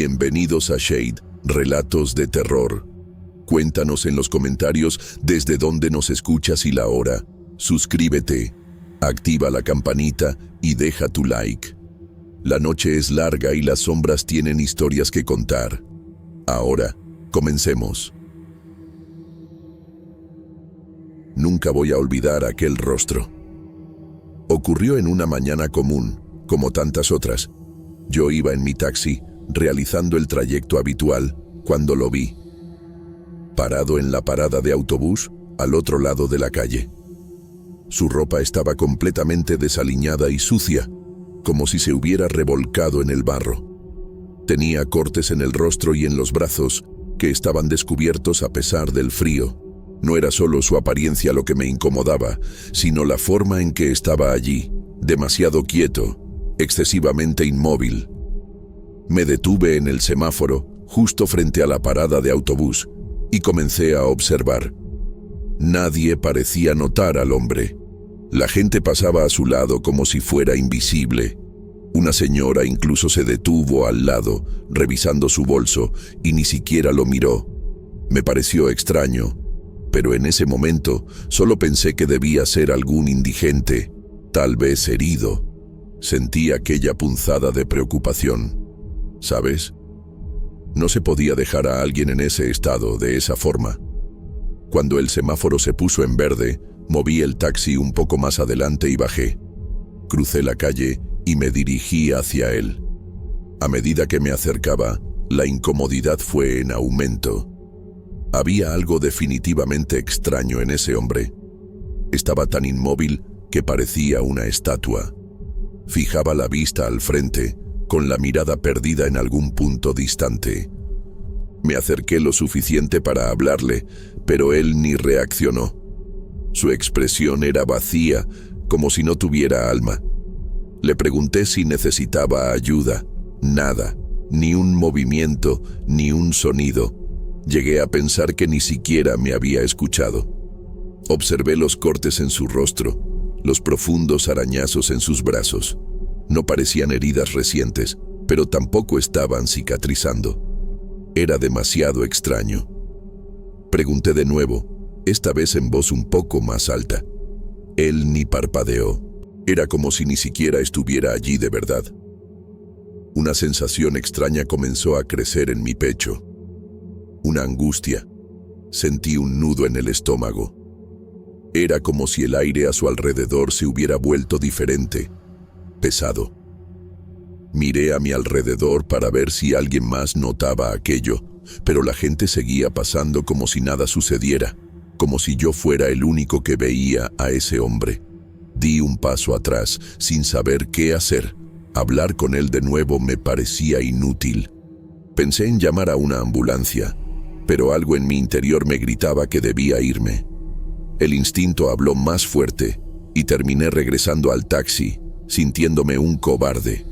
Bienvenidos a Shade, Relatos de Terror. Cuéntanos en los comentarios desde dónde nos escuchas y la hora. Suscríbete, activa la campanita y deja tu like. La noche es larga y las sombras tienen historias que contar. Ahora, comencemos. Nunca voy a olvidar aquel rostro. Ocurrió en una mañana común, como tantas otras. Yo iba en mi taxi, realizando el trayecto habitual, cuando lo vi. Parado en la parada de autobús, al otro lado de la calle. Su ropa estaba completamente desaliñada y sucia, como si se hubiera revolcado en el barro. Tenía cortes en el rostro y en los brazos, que estaban descubiertos a pesar del frío. No era solo su apariencia lo que me incomodaba, sino la forma en que estaba allí, demasiado quieto, excesivamente inmóvil. Me detuve en el semáforo, justo frente a la parada de autobús, y comencé a observar. Nadie parecía notar al hombre. La gente pasaba a su lado como si fuera invisible. Una señora incluso se detuvo al lado, revisando su bolso, y ni siquiera lo miró. Me pareció extraño, pero en ese momento solo pensé que debía ser algún indigente, tal vez herido. Sentí aquella punzada de preocupación. ¿Sabes? No se podía dejar a alguien en ese estado, de esa forma. Cuando el semáforo se puso en verde, moví el taxi un poco más adelante y bajé. Crucé la calle y me dirigí hacia él. A medida que me acercaba, la incomodidad fue en aumento. Había algo definitivamente extraño en ese hombre. Estaba tan inmóvil que parecía una estatua. Fijaba la vista al frente, con la mirada perdida en algún punto distante. Me acerqué lo suficiente para hablarle, pero él ni reaccionó. Su expresión era vacía, como si no tuviera alma. Le pregunté si necesitaba ayuda. Nada, ni un movimiento, ni un sonido. Llegué a pensar que ni siquiera me había escuchado. Observé los cortes en su rostro, los profundos arañazos en sus brazos. No parecían heridas recientes, pero tampoco estaban cicatrizando. Era demasiado extraño. Pregunté de nuevo, esta vez en voz un poco más alta. Él ni parpadeó. Era como si ni siquiera estuviera allí de verdad. Una sensación extraña comenzó a crecer en mi pecho. Una angustia. Sentí un nudo en el estómago. Era como si el aire a su alrededor se hubiera vuelto diferente, pesado. Miré a mi alrededor para ver si alguien más notaba aquello, pero la gente seguía pasando como si nada sucediera, como si yo fuera el único que veía a ese hombre. Di un paso atrás, sin saber qué hacer. Hablar con él de nuevo me parecía inútil. Pensé en llamar a una ambulancia, pero algo en mi interior me gritaba que debía irme. El instinto habló más fuerte y terminé regresando al taxi, sintiéndome un cobarde.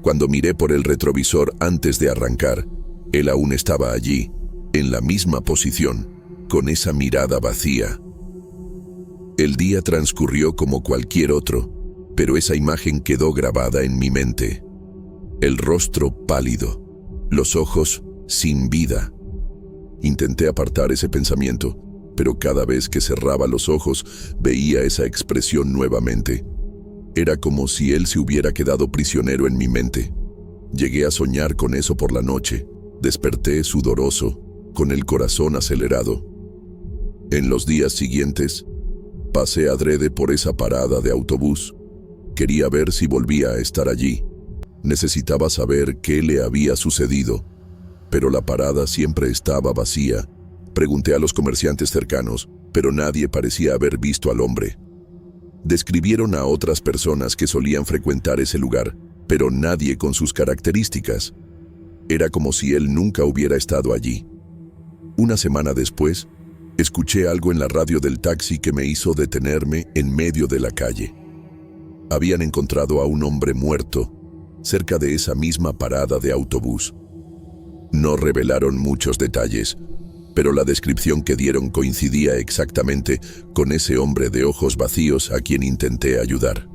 Cuando miré por el retrovisor antes de arrancar, él aún estaba allí, en la misma posición, con esa mirada vacía. El día transcurrió como cualquier otro, pero esa imagen quedó grabada en mi mente. El rostro pálido, los ojos sin vida. Intenté apartar ese pensamiento, pero cada vez que cerraba los ojos veía esa expresión nuevamente. Era como si él se hubiera quedado prisionero en mi mente. Llegué a soñar con eso por la noche. Desperté sudoroso, con el corazón acelerado. En los días siguientes, pasé adrede por esa parada de autobús. Quería ver si volvía a estar allí. Necesitaba saber qué le había sucedido, pero la parada siempre estaba vacía. Pregunté a los comerciantes cercanos, pero nadie parecía haber visto al hombre. Describieron a otras personas que solían frecuentar ese lugar, pero nadie con sus características. Era como si él nunca hubiera estado allí. Una semana después, escuché algo en la radio del taxi que me hizo detenerme en medio de la calle. Habían encontrado a un hombre muerto, cerca de esa misma parada de autobús. No revelaron muchos detalles, pero la descripción que dieron coincidía exactamente con ese hombre de ojos vacíos a quien intenté ayudar.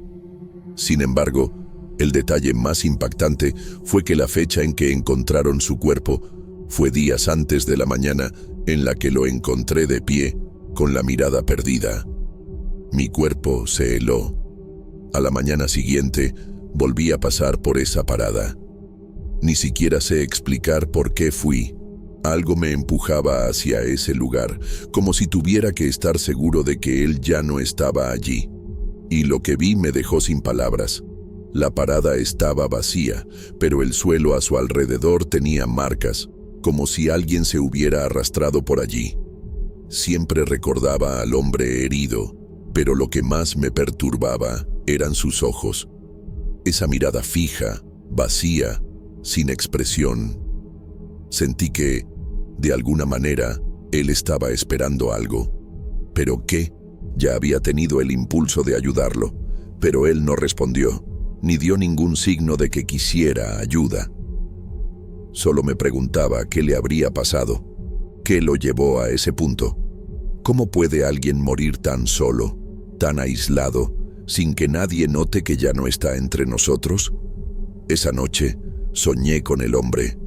Sin embargo, El detalle más impactante fue que la fecha en que encontraron su cuerpo fue días antes de la mañana en la que lo encontré de pie, con la mirada perdida. Mi cuerpo se heló. A la mañana siguiente, volví a pasar por esa parada. Ni siquiera sé explicar por qué fui. Algo me empujaba hacia ese lugar, como si tuviera que estar seguro de que él ya no estaba allí. Y lo que vi me dejó sin palabras. La parada estaba vacía, pero el suelo a su alrededor tenía marcas, como si alguien se hubiera arrastrado por allí. Siempre recordaba al hombre herido, pero lo que más me perturbaba eran sus ojos. Esa mirada fija, vacía, sin expresión. Sentí que, de alguna manera, él estaba esperando algo. ¿Pero qué? Ya había tenido el impulso de ayudarlo, pero él no respondió, ni dio ningún signo de que quisiera ayuda. Solo me preguntaba qué le habría pasado, qué lo llevó a ese punto. ¿Cómo puede alguien morir tan solo, tan aislado, sin que nadie note que ya no está entre nosotros? Esa noche soñé con el hombre,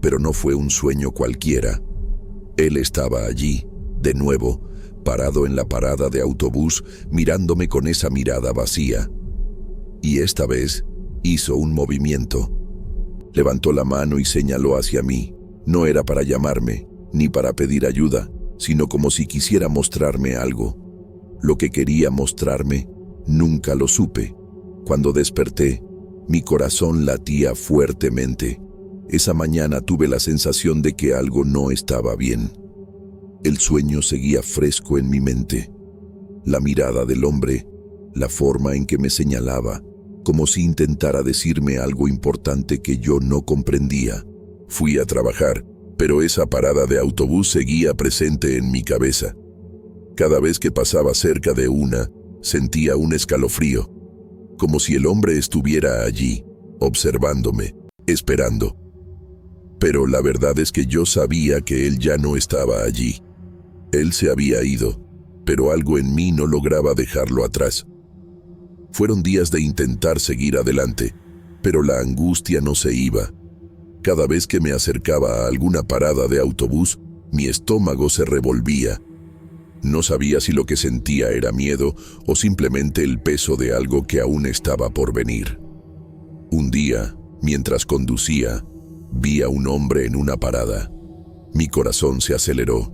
pero no fue un sueño cualquiera. Él estaba allí, de nuevo, parado en la parada de autobús, mirándome con esa mirada vacía. Y esta vez hizo un movimiento. Levantó la mano y señaló hacia mí. No era para llamarme, ni para pedir ayuda, sino como si quisiera mostrarme algo. Lo que quería mostrarme, nunca lo supe. Cuando desperté, mi corazón latía fuertemente. Esa mañana tuve la sensación de que algo no estaba bien. El sueño seguía fresco en mi mente. La mirada del hombre, la forma en que me señalaba, como si intentara decirme algo importante que yo no comprendía. Fui a trabajar, pero esa parada de autobús seguía presente en mi cabeza. Cada vez que pasaba cerca de una, sentía un escalofrío, como si el hombre estuviera allí, observándome, esperando. Pero la verdad es que yo sabía que él ya no estaba allí. Él se había ido, pero algo en mí no lograba dejarlo atrás. Fueron días de intentar seguir adelante, pero la angustia no se iba. Cada vez que me acercaba a alguna parada de autobús, mi estómago se revolvía. No sabía si lo que sentía era miedo o simplemente el peso de algo que aún estaba por venir. Un día, mientras conducía, vi a un hombre en una parada. Mi corazón se aceleró.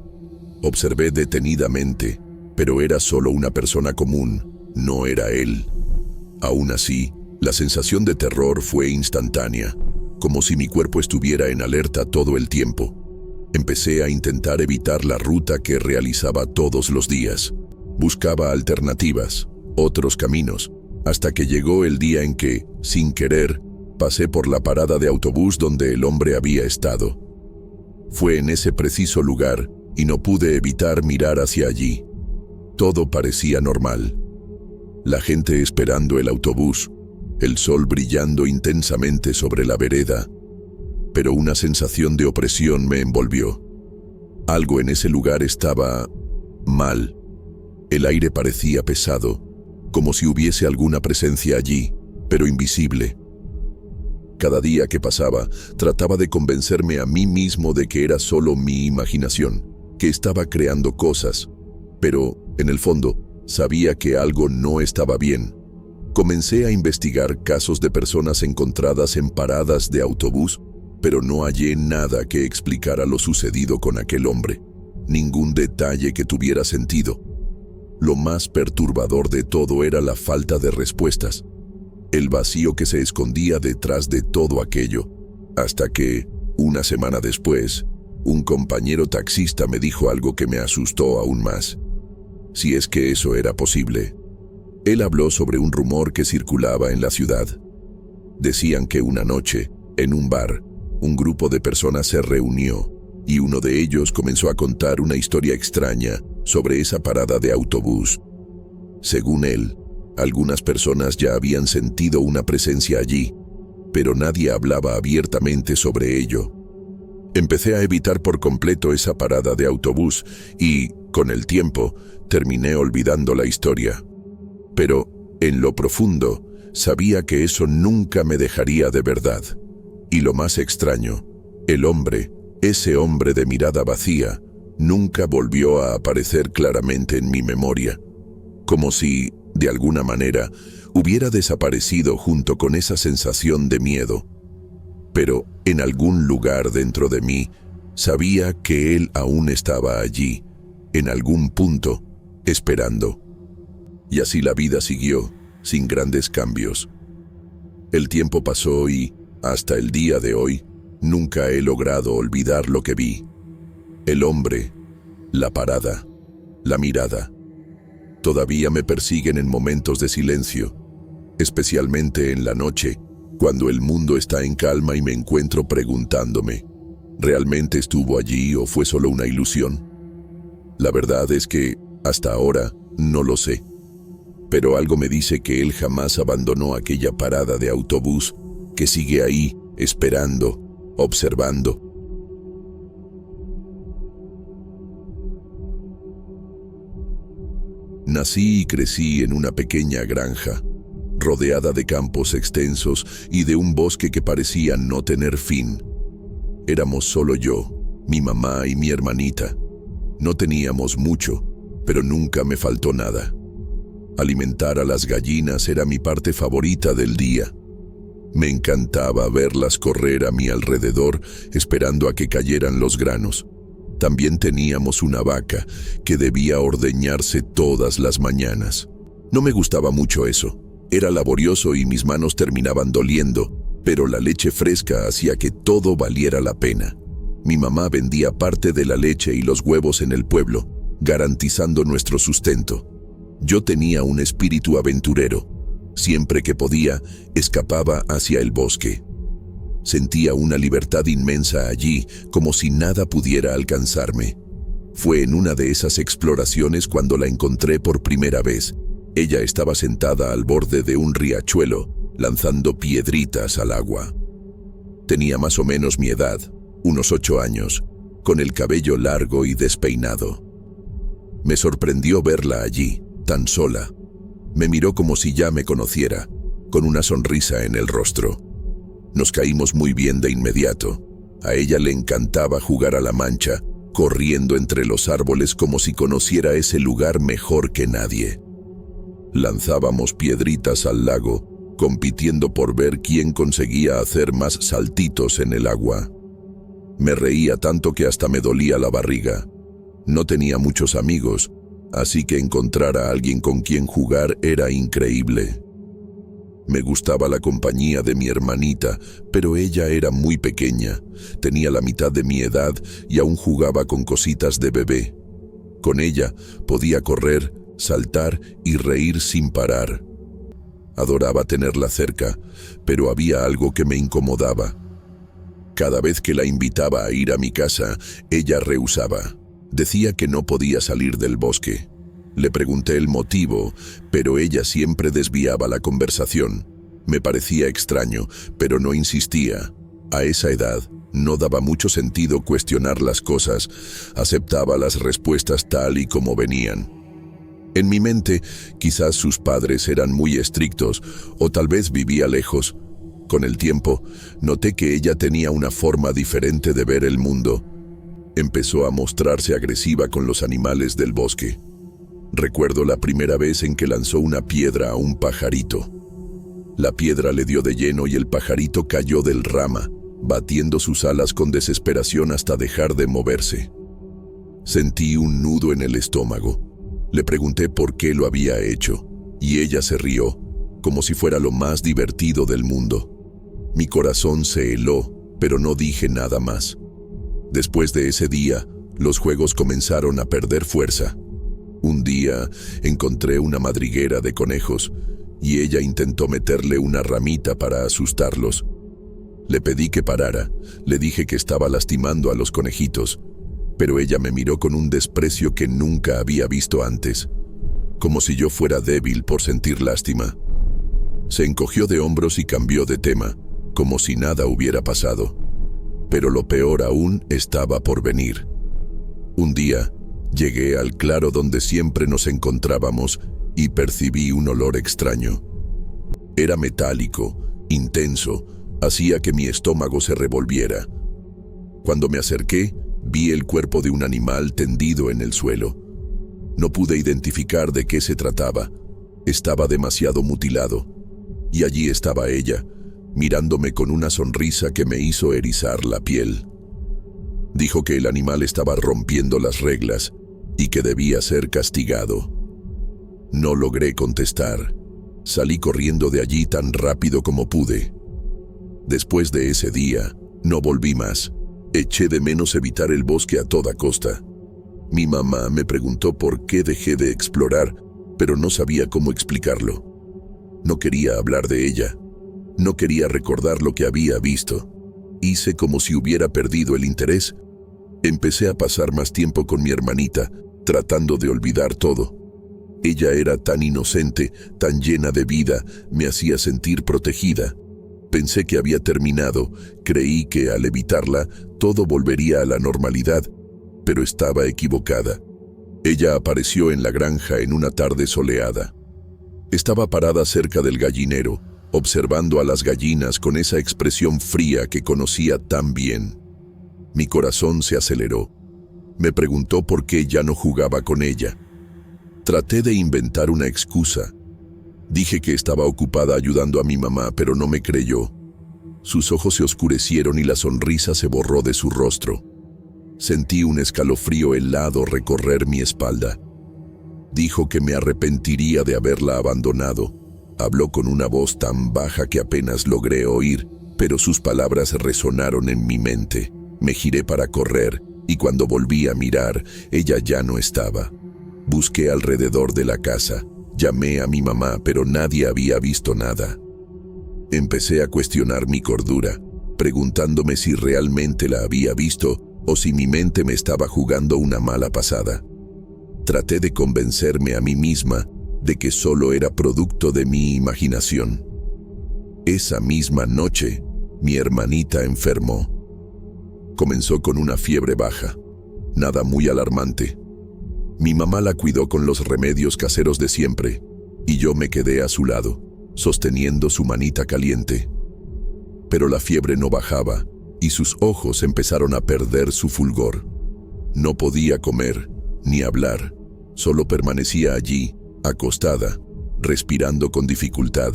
Observé detenidamente, pero era solo una persona común, no era él. Aún así, la sensación de terror fue instantánea, como si mi cuerpo estuviera en alerta todo el tiempo. Empecé a intentar evitar la ruta que realizaba todos los días. Buscaba alternativas, otros caminos, hasta que llegó el día en que, sin querer, pasé por la parada de autobús donde el hombre había estado. Fue en ese preciso lugar y no pude evitar mirar hacia allí. Todo parecía normal. La gente esperando el autobús, el sol brillando intensamente sobre la vereda, pero una sensación de opresión me envolvió. Algo en ese lugar estaba mal. El aire parecía pesado, como si hubiese alguna presencia allí, pero invisible. Cada día que pasaba, trataba de convencerme a mí mismo de que era solo mi imaginación, que estaba creando cosas, pero, en el fondo, sabía que algo no estaba bien. Comencé a investigar casos de personas encontradas en paradas de autobús, pero no hallé nada que explicara lo sucedido con aquel hombre, ningún detalle que tuviera sentido. Lo más perturbador de todo era la falta de respuestas, el vacío que se escondía detrás de todo aquello, hasta que, una semana después, un compañero taxista me dijo algo que me asustó aún más. Si es que eso era posible. Él habló sobre un rumor que circulaba en la ciudad. Decían que una noche, en un bar, un grupo de personas se reunió y uno de ellos comenzó a contar una historia extraña sobre esa parada de autobús. Según él, algunas personas ya habían sentido una presencia allí, pero nadie hablaba abiertamente sobre ello. Empecé a evitar por completo esa parada de autobús y, con el tiempo, terminé olvidando la historia. Pero, en lo profundo, sabía que eso nunca me dejaría de verdad. Y lo más extraño, el hombre, ese hombre de mirada vacía, nunca volvió a aparecer claramente en mi memoria, como si, de alguna manera, hubiera desaparecido junto con esa sensación de miedo. Pero en algún lugar dentro de mí, sabía que él aún estaba allí, en algún punto, esperando. Y así la vida siguió, sin grandes cambios. El tiempo pasó y, hasta el día de hoy, nunca he logrado olvidar lo que vi. El hombre, la parada, la mirada. Todavía me persiguen en momentos de silencio, especialmente en la noche, cuando el mundo está en calma y me encuentro preguntándome, ¿realmente estuvo allí o fue solo una ilusión? La verdad es que, hasta ahora, no lo sé. Pero algo me dice que él jamás abandonó aquella parada de autobús, que sigue ahí, esperando, observando. Nací y crecí en una pequeña granja, rodeada de campos extensos y de un bosque que parecía no tener fin. Éramos solo yo, mi mamá y mi hermanita. No teníamos mucho, pero nunca me faltó nada. Alimentar a las gallinas era mi parte favorita del día. Me encantaba verlas correr a mi alrededor, esperando a que cayeran los granos. También teníamos una vaca que debía ordeñarse todas las mañanas. No me gustaba mucho eso. Era laborioso y mis manos terminaban doliendo, pero la leche fresca hacía que todo valiera la pena. Mi mamá vendía parte de la leche y los huevos en el pueblo, garantizando nuestro sustento. Yo tenía un espíritu aventurero. Siempre que podía, escapaba hacia el bosque. Sentía una libertad inmensa allí, como si nada pudiera alcanzarme. Fue en una de esas exploraciones cuando la encontré por primera vez. Ella estaba sentada al borde de un riachuelo, lanzando piedritas al agua. Tenía más o menos mi edad, unos 8 años, con el cabello largo y despeinado. Me sorprendió verla allí, tan sola. Me miró como si ya me conociera, con una sonrisa en el rostro. Nos caímos muy bien de inmediato. A ella le encantaba jugar a la mancha, corriendo entre los árboles como si conociera ese lugar mejor que nadie. Lanzábamos piedritas al lago, compitiendo por ver quién conseguía hacer más saltitos en el agua. Me reía tanto que hasta me dolía la barriga. No tenía muchos amigos, así que encontrar a alguien con quien jugar era increíble. Me gustaba la compañía de mi hermanita, pero ella era muy pequeña, tenía la mitad de mi edad y aún jugaba con cositas de bebé. Con ella podía correr, saltar y reír sin parar. Adoraba tenerla cerca, pero había algo que me incomodaba. Cada vez que la invitaba a ir a mi casa, ella rehusaba. Decía que no podía salir del bosque. Le pregunté el motivo, pero ella siempre desviaba la conversación. Me parecía extraño, pero no insistía. A esa edad, no daba mucho sentido cuestionar las cosas. Aceptaba las respuestas tal y como venían. En mi mente, quizás sus padres eran muy estrictos, o tal vez vivía lejos. Con el tiempo, noté que ella tenía una forma diferente de ver el mundo. Empezó a mostrarse agresiva con los animales del bosque. Recuerdo la primera vez en que lanzó una piedra a un pajarito. La piedra le dio de lleno y el pajarito cayó del rama, batiendo sus alas con desesperación hasta dejar de moverse. Sentí un nudo en el estómago. Le pregunté por qué lo había hecho, y ella se rió, como si fuera lo más divertido del mundo. Mi corazón se heló, pero no dije nada más. Después de ese día, los juegos comenzaron a perder fuerza. Un día encontré una madriguera de conejos y ella intentó meterle una ramita para asustarlos. Le pedí que parara, le dije que estaba lastimando a los conejitos, pero ella me miró con un desprecio que nunca había visto antes, como si yo fuera débil por sentir lástima. Se encogió de hombros y cambió de tema, como si nada hubiera pasado. Pero lo peor aún estaba por venir. Un día, llegué al claro donde siempre nos encontrábamos y percibí un olor extraño. Era metálico, intenso, hacía que mi estómago se revolviera. Cuando me acerqué, vi el cuerpo de un animal tendido en el suelo. No pude identificar de qué se trataba. Estaba demasiado mutilado. Y allí estaba ella, mirándome con una sonrisa que me hizo erizar la piel. Dijo que el animal estaba rompiendo las reglas y que debía ser castigado. No logré contestar. Salí corriendo de allí tan rápido como pude. Después de ese día, no volví más. Eché de menos evitar el bosque a toda costa. Mi mamá me preguntó por qué dejé de explorar, pero no sabía cómo explicarlo. No quería hablar de ella. No quería recordar lo que había visto. Hice como si hubiera perdido el interés. Empecé a pasar más tiempo con mi hermanita, tratando de olvidar todo. Ella era tan inocente, tan llena de vida, me hacía sentir protegida. Pensé que había terminado, creí que al evitarla, todo volvería a la normalidad, pero estaba equivocada. Ella apareció en la granja en una tarde soleada. Estaba parada cerca del gallinero, observando a las gallinas con esa expresión fría que conocía tan bien. Mi corazón se aceleró. Me preguntó por qué ya no jugaba con ella. Traté de inventar una excusa. Dije que estaba ocupada ayudando a mi mamá, pero no me creyó. Sus ojos se oscurecieron y la sonrisa se borró de su rostro. Sentí un escalofrío helado recorrer mi espalda. Dijo que me arrepentiría de haberla abandonado. Habló con una voz tan baja que apenas logré oír, pero sus palabras resonaron en mi mente. Me giré para correr, y cuando volví a mirar, ella ya no estaba. Busqué alrededor de la casa. Llamé a mi mamá, pero nadie había visto nada. Empecé a cuestionar mi cordura, preguntándome si realmente la había visto o si mi mente me estaba jugando una mala pasada. Traté de convencerme a mí misma de que solo era producto de mi imaginación. Esa misma noche, mi hermanita enfermó. Comenzó con una fiebre baja, nada muy alarmante. Mi mamá la cuidó con los remedios caseros de siempre, y yo me quedé a su lado, sosteniendo su manita caliente. Pero la fiebre no bajaba, y sus ojos empezaron a perder su fulgor. No podía comer, ni hablar, solo permanecía allí, acostada, respirando con dificultad.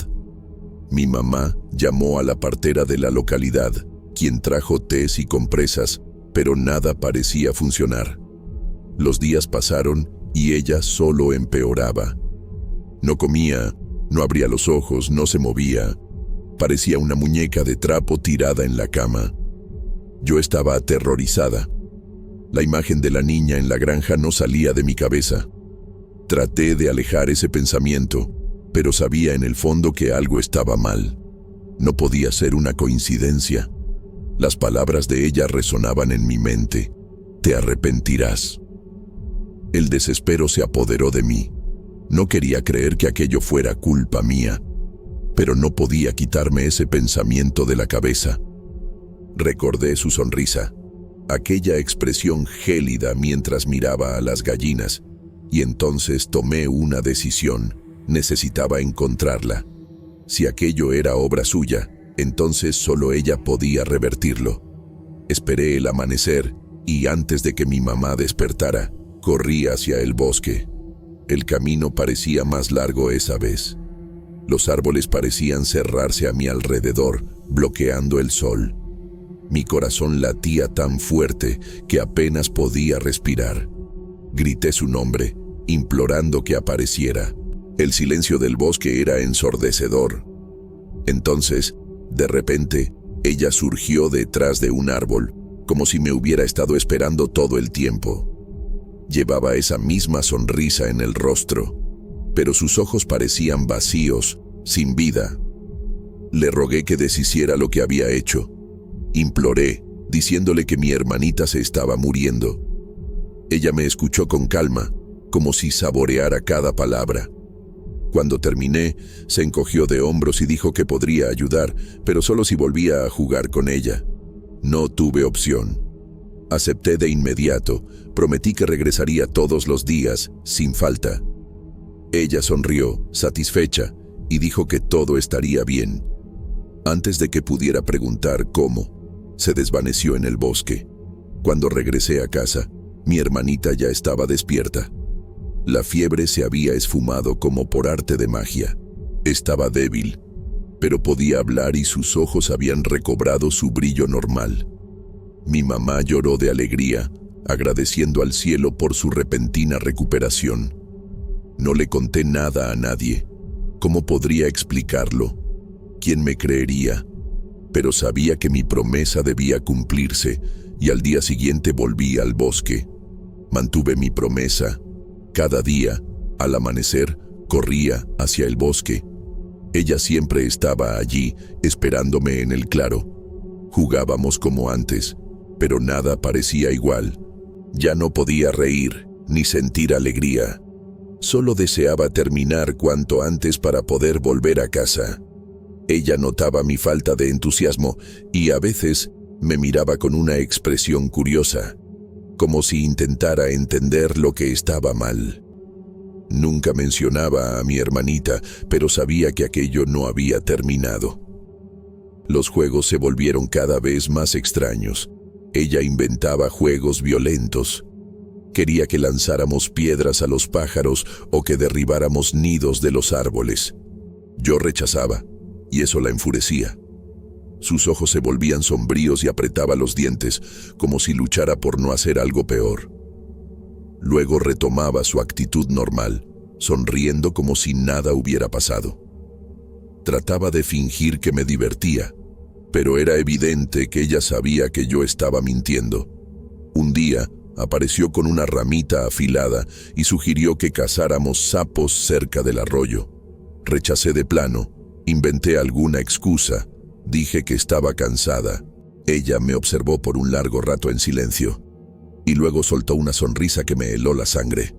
Mi mamá llamó a la partera de la localidad, quien trajo tés y compresas, pero nada parecía funcionar. Los días pasaron y ella solo empeoraba. No comía, no abría los ojos, no se movía. Parecía una muñeca de trapo tirada en la cama. Yo estaba aterrorizada. La imagen de la niña en la granja no salía de mi cabeza. Traté de alejar ese pensamiento, pero sabía en el fondo que algo estaba mal. No podía ser una coincidencia. Las palabras de ella resonaban en mi mente. Te arrepentirás. El desespero se apoderó de mí. No quería creer que aquello fuera culpa mía, pero no podía quitarme ese pensamiento de la cabeza. Recordé su sonrisa, aquella expresión gélida mientras miraba a las gallinas, y entonces tomé una decisión. Necesitaba encontrarla. Si aquello era obra suya, entonces solo ella podía revertirlo. Esperé el amanecer, y antes de que mi mamá despertara, corrí hacia el bosque. El camino parecía más largo esa vez. Los árboles parecían cerrarse a mi alrededor, bloqueando el sol. Mi corazón latía tan fuerte que apenas podía respirar. Grité su nombre, implorando que apareciera. El silencio del bosque era ensordecedor. Entonces, de repente, ella surgió detrás de un árbol, como si me hubiera estado esperando todo el tiempo. Llevaba esa misma sonrisa en el rostro, pero sus ojos parecían vacíos, sin vida. Le rogué que deshiciera lo que había hecho. Imploré, diciéndole que mi hermanita se estaba muriendo. Ella me escuchó con calma, como si saboreara cada palabra. Cuando terminé, se encogió de hombros y dijo que podría ayudar, pero solo si volvía a jugar con ella. No tuve opción. Acepté de inmediato, prometí que regresaría todos los días, sin falta. Ella sonrió, satisfecha, y dijo que todo estaría bien. Antes de que pudiera preguntar cómo, se desvaneció en el bosque. Cuando regresé a casa, mi hermanita ya estaba despierta. La fiebre se había esfumado como por arte de magia. Estaba débil, pero podía hablar y sus ojos habían recobrado su brillo normal. Mi mamá lloró de alegría, agradeciendo al cielo por su repentina recuperación. No le conté nada a nadie. ¿Cómo podría explicarlo? ¿Quién me creería? Pero sabía que mi promesa debía cumplirse y al día siguiente volví al bosque. Mantuve mi promesa. Cada día, al amanecer, corría hacia el bosque. Ella siempre estaba allí, esperándome en el claro. Jugábamos como antes, pero nada parecía igual. Ya no podía reír, ni sentir alegría. Solo deseaba terminar cuanto antes para poder volver a casa. Ella notaba mi falta de entusiasmo y a veces me miraba con una expresión curiosa, como si intentara entender lo que estaba mal. Nunca mencionaba a mi hermanita, pero sabía que aquello no había terminado. Los juegos se volvieron cada vez más extraños. Ella inventaba juegos violentos. Quería que lanzáramos piedras a los pájaros o que derribáramos nidos de los árboles. Yo rechazaba, y eso la enfurecía. Sus ojos se volvían sombríos y apretaba los dientes, como si luchara por no hacer algo peor. Luego retomaba su actitud normal, sonriendo como si nada hubiera pasado. Trataba de fingir que me divertía, pero era evidente que ella sabía que yo estaba mintiendo. Un día, apareció con una ramita afilada y sugirió que cazáramos sapos cerca del arroyo. Rechacé de plano, inventé alguna excusa, dije que estaba cansada. Ella me observó por un largo rato en silencio, y luego soltó una sonrisa que me heló la sangre.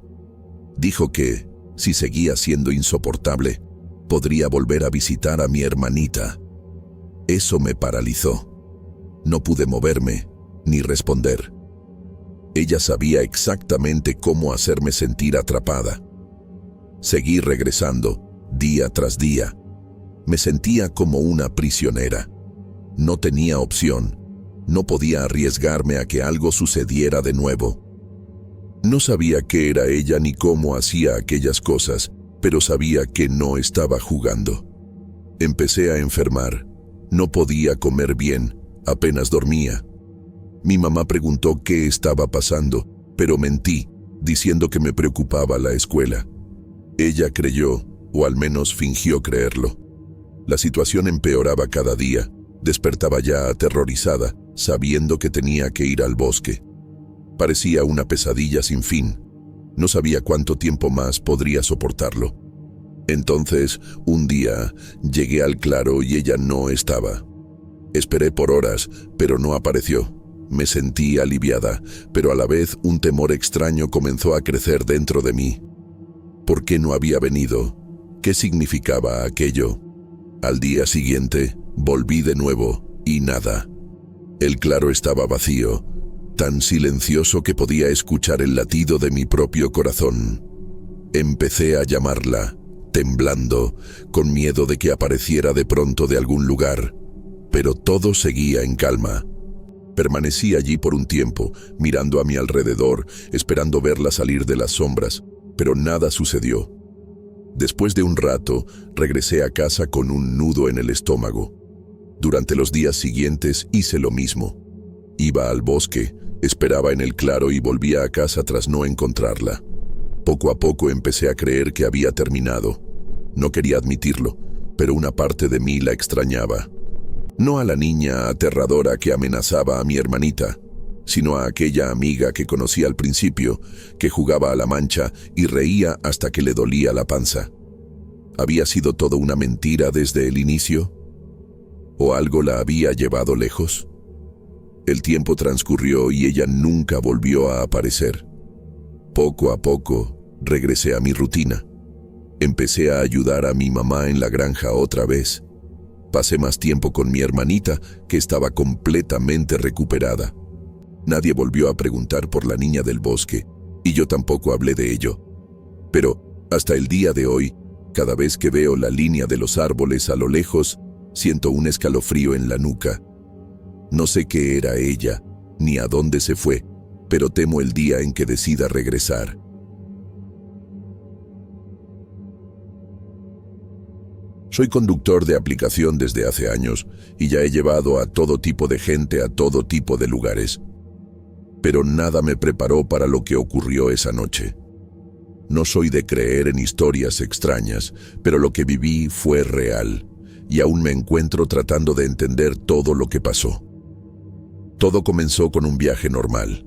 Dijo que, si seguía siendo insoportable, podría volver a visitar a mi hermanita. Eso me paralizó. No pude moverme, ni responder. Ella sabía exactamente cómo hacerme sentir atrapada. Seguí regresando, día tras día. Me sentía como una prisionera. No tenía opción. No podía arriesgarme a que algo sucediera de nuevo. No sabía qué era ella ni cómo hacía aquellas cosas, pero sabía que no estaba jugando. Empecé a enfermar. No podía comer bien, apenas dormía. Mi mamá preguntó qué estaba pasando, pero mentí, diciendo que me preocupaba la escuela. Ella creyó, o al menos fingió creerlo. La situación empeoraba cada día. Despertaba ya aterrorizada, sabiendo que tenía que ir al bosque. Parecía una pesadilla sin fin. No sabía cuánto tiempo más podría soportarlo. Entonces, un día, llegué al claro y ella no estaba. Esperé por horas, pero no apareció. Me sentí aliviada, pero a la vez un temor extraño comenzó a crecer dentro de mí. ¿Por qué no había venido? ¿Qué significaba aquello? Al día siguiente, volví de nuevo, y nada. El claro estaba vacío, tan silencioso que podía escuchar el latido de mi propio corazón. Empecé a llamarla, temblando, con miedo de que apareciera de pronto de algún lugar, pero todo seguía en calma. Permanecí allí por un tiempo, mirando a mi alrededor, esperando verla salir de las sombras, pero nada sucedió. Después de un rato, regresé a casa con un nudo en el estómago. Durante los días siguientes hice lo mismo. Iba al bosque, esperaba en el claro y volvía a casa tras no encontrarla. Poco a poco empecé a creer que había terminado. No quería admitirlo, pero una parte de mí la extrañaba. No a la niña aterradora que amenazaba a mi hermanita, sino a aquella amiga que conocí al principio, que jugaba a la mancha y reía hasta que le dolía la panza. ¿Había sido todo una mentira desde el inicio? ¿O algo la había llevado lejos? El tiempo transcurrió y ella nunca volvió a aparecer. Poco a poco, regresé a mi rutina. Empecé a ayudar a mi mamá en la granja otra vez. Pasé más tiempo con mi hermanita, que estaba completamente recuperada. Nadie volvió a preguntar por la niña del bosque, y yo tampoco hablé de ello. Pero, hasta el día de hoy, Cada vez que veo la línea de los árboles a lo lejos, siento un escalofrío en la nuca. No sé qué era ella, ni a dónde se fue, pero temo el día en que decida regresar. Soy conductor de aplicación desde hace años y ya he llevado a todo tipo de gente a todo tipo de lugares. Pero nada me preparó para lo que ocurrió esa noche. No soy de creer en historias extrañas, pero lo que viví fue real y aún me encuentro tratando de entender todo lo que pasó. Todo comenzó con un viaje normal.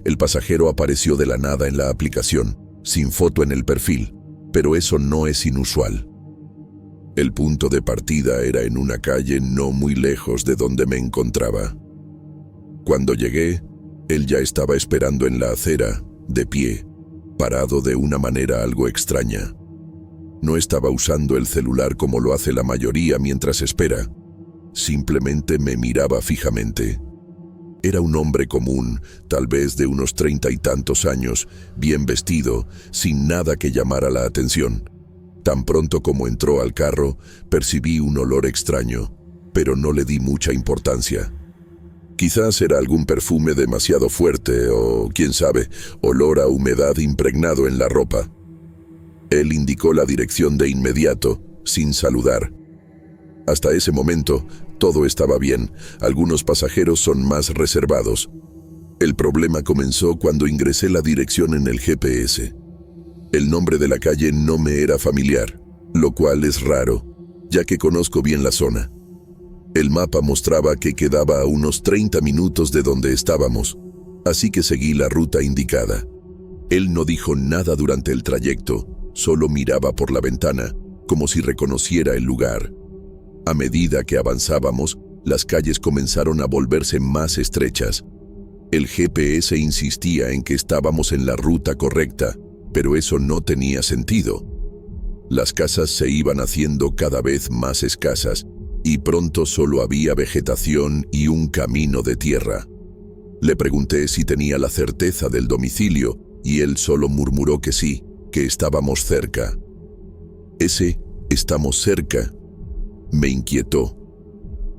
El pasajero apareció de la nada en la aplicación, sin foto en el perfil, pero eso no es inusual. El punto de partida era en una calle no muy lejos de donde me encontraba. Cuando llegué, él ya estaba esperando en la acera, de pie, parado de una manera algo extraña. No estaba usando el celular como lo hace la mayoría mientras espera. Simplemente me miraba fijamente. Era un hombre común, tal vez de unos 30 y tantos años, bien vestido, sin nada que llamara la atención. Tan pronto como entró al carro, percibí un olor extraño, pero no le di mucha importancia. Quizás era algún perfume demasiado fuerte o, quién sabe, olor a humedad impregnado en la ropa. Él indicó la dirección de inmediato, sin saludar. Hasta ese momento, todo estaba bien. Algunos pasajeros son más reservados. El problema comenzó cuando ingresé la dirección en el GPS. El nombre de la calle no me era familiar, lo cual es raro, ya que conozco bien la zona. El mapa mostraba que quedaba a unos 30 minutos de donde estábamos, así que seguí la ruta indicada. Él no dijo nada durante el trayecto, solo miraba por la ventana, como si reconociera el lugar. A medida que avanzábamos, las calles comenzaron a volverse más estrechas. El GPS insistía en que estábamos en la ruta correcta, pero eso no tenía sentido. Las casas se iban haciendo cada vez más escasas y pronto solo había vegetación y un camino de tierra. Le pregunté si tenía la certeza del domicilio y él solo murmuró que sí, que estábamos cerca. Ese «estamos cerca» me inquietó.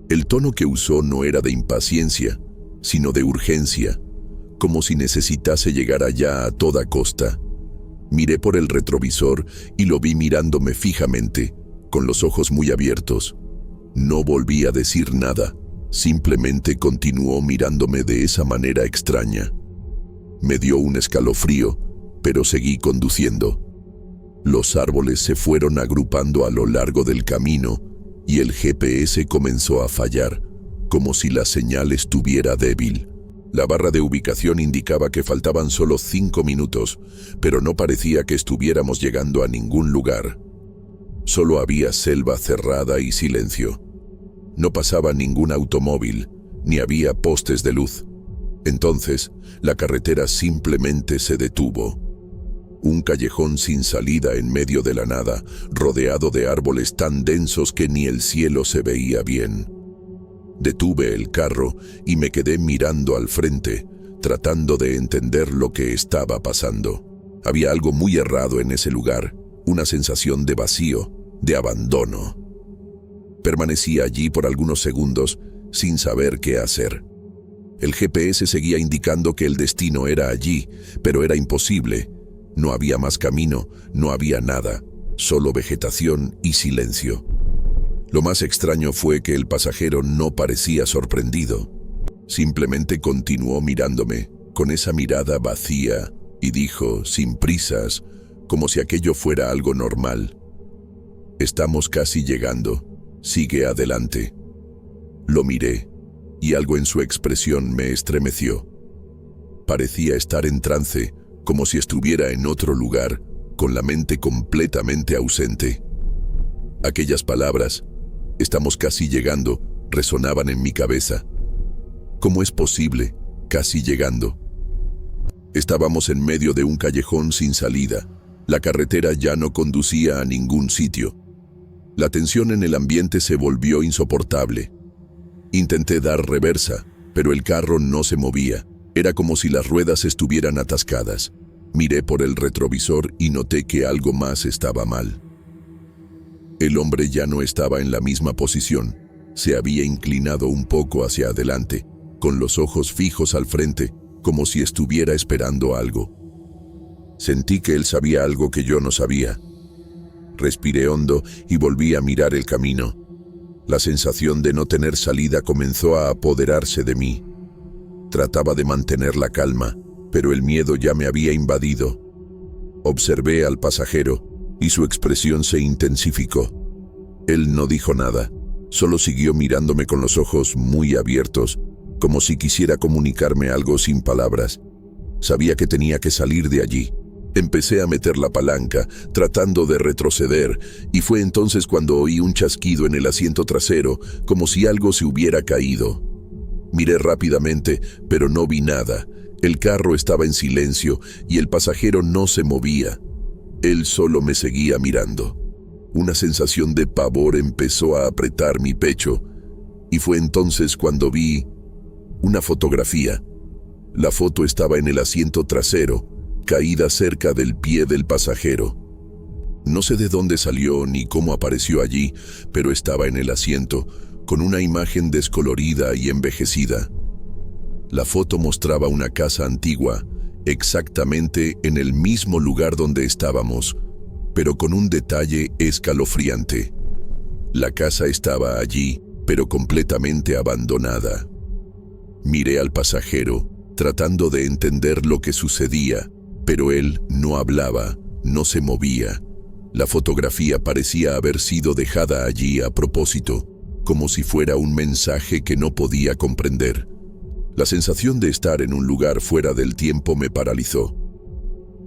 El tono que usó no era de impaciencia, sino de urgencia, como si necesitase llegar allá a toda costa. Miré por el retrovisor y lo vi mirándome fijamente, con los ojos muy abiertos. No volví a decir nada, simplemente continuó mirándome de esa manera extraña. Me dio un escalofrío, pero seguí conduciendo. Los árboles se fueron agrupando a lo largo del camino y el GPS comenzó a fallar, como si la señal estuviera débil. La barra de ubicación indicaba que faltaban solo 5 minutos, pero no parecía que estuviéramos llegando a ningún lugar. Solo había selva cerrada y silencio. No pasaba ningún automóvil, ni había postes de luz. Entonces, la carretera simplemente se detuvo. Un callejón sin salida en medio de la nada, rodeado de árboles tan densos que ni el cielo se veía bien. Detuve el carro y me quedé mirando al frente, tratando de entender lo que estaba pasando. Había algo muy errado en ese lugar, una sensación de vacío, de abandono. Permanecí allí por algunos segundos, sin saber qué hacer. El GPS seguía indicando que el destino era allí, pero era imposible. No había más camino, no había nada, solo vegetación y silencio. Lo más extraño fue que el pasajero no parecía sorprendido. Simplemente continuó mirándome, con esa mirada vacía, y dijo, sin prisas, como si aquello fuera algo normal: «Estamos casi llegando, sigue adelante». Lo miré, y algo en su expresión me estremeció. Parecía estar en trance, como si estuviera en otro lugar, con la mente completamente ausente. Aquellas palabras, «estamos casi llegando», resonaban en mi cabeza. ¿Cómo es posible? Casi llegando. Estábamos en medio de un callejón sin salida. La carretera ya no conducía a ningún sitio. La tensión en el ambiente se volvió insoportable. Intenté dar reversa, pero el carro no se movía. Era como si las ruedas estuvieran atascadas. Miré por el retrovisor y noté que algo más estaba mal. El hombre ya no estaba en la misma posición. Se había inclinado un poco hacia adelante, con los ojos fijos al frente, como si estuviera esperando algo. Sentí que él sabía algo que yo no sabía. Respiré hondo y volví a mirar el camino. La sensación de no tener salida comenzó a apoderarse de mí. Trataba de mantener la calma, pero el miedo ya me había invadido. Observé al pasajero y su expresión se intensificó. Él no dijo nada, solo siguió mirándome con los ojos muy abiertos, como si quisiera comunicarme algo sin palabras. Sabía que tenía que salir de allí. Empecé a meter la palanca, tratando de retroceder, y fue entonces cuando oí un chasquido en el asiento trasero, como si algo se hubiera caído. Miré rápidamente, pero no vi nada. El carro estaba en silencio y el pasajero no se movía. Él solo me seguía mirando. Una sensación de pavor empezó a apretar mi pecho, y fue entonces cuando vi una fotografía. La foto estaba en el asiento trasero, caída cerca del pie del pasajero. No sé de dónde salió ni cómo apareció allí, pero estaba en el asiento, con una imagen descolorida y envejecida. La foto mostraba una casa antigua, exactamente en el mismo lugar donde estábamos, pero con un detalle escalofriante. La casa estaba allí, pero completamente abandonada. Miré al pasajero, tratando de entender lo que sucedía, pero él no hablaba, no se movía. La fotografía parecía haber sido dejada allí a propósito, como si fuera un mensaje que no podía comprender. La sensación de estar en un lugar fuera del tiempo me paralizó.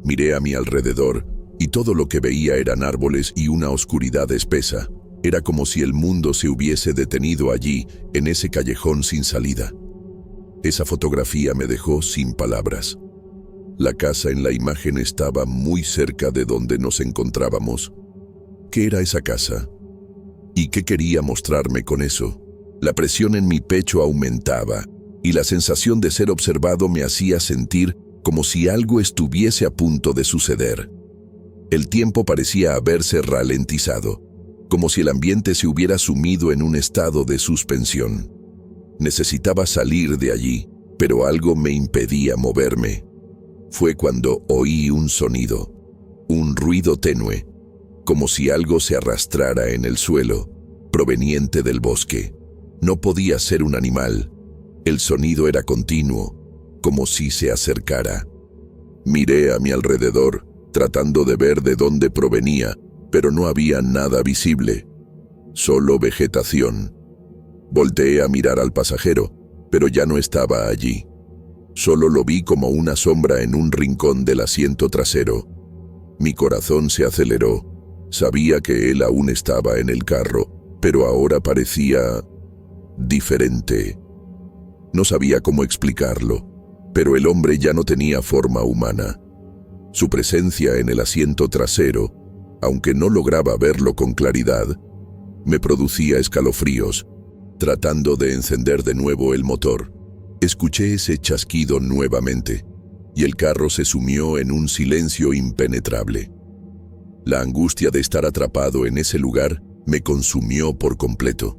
Miré a mi alrededor, y todo lo que veía eran árboles y una oscuridad espesa. Era como si el mundo se hubiese detenido allí, en ese callejón sin salida. Esa fotografía me dejó sin palabras. La casa en la imagen estaba muy cerca de donde nos encontrábamos. ¿Qué era esa casa? ¿Y qué quería mostrarme con eso? La presión en mi pecho aumentaba, y la sensación de ser observado me hacía sentir como si algo estuviese a punto de suceder. El tiempo parecía haberse ralentizado, como si el ambiente se hubiera sumido en un estado de suspensión. Necesitaba salir de allí, pero algo me impedía moverme. Fue cuando oí un sonido, un ruido tenue, como si algo se arrastrara en el suelo, proveniente del bosque. No podía ser un animal. El sonido era continuo, como si se acercara. Miré a mi alrededor, tratando de ver de dónde provenía, pero no había nada visible, solo vegetación. Volteé a mirar al pasajero, pero ya no estaba allí. Solo lo vi como una sombra en un rincón del asiento trasero. Mi corazón se aceleró. Sabía que él aún estaba en el carro, pero ahora parecía diferente. No sabía cómo explicarlo, pero el hombre ya no tenía forma humana. Su presencia en el asiento trasero, aunque no lograba verlo con claridad, me producía escalofríos. Tratando de encender de nuevo el motor, escuché ese chasquido nuevamente, y el carro se sumió en un silencio impenetrable. La angustia de estar atrapado en ese lugar me consumió por completo.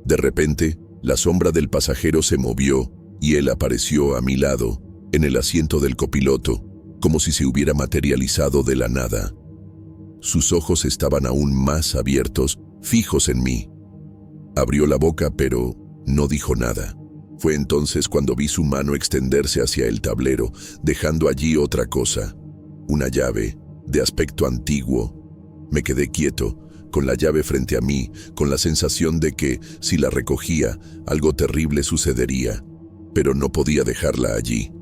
De repente, la sombra del pasajero se movió y él apareció a mi lado, en el asiento del copiloto, como si se hubiera materializado de la nada. Sus ojos estaban aún más abiertos, fijos en mí. Abrió la boca, pero no dijo nada. Fue entonces cuando vi su mano extenderse hacia el tablero, dejando allí otra cosa, una llave, de aspecto antiguo. Me quedé quieto, con la llave frente a mí, con la sensación de que, si la recogía, algo terrible sucedería, pero no podía dejarla allí.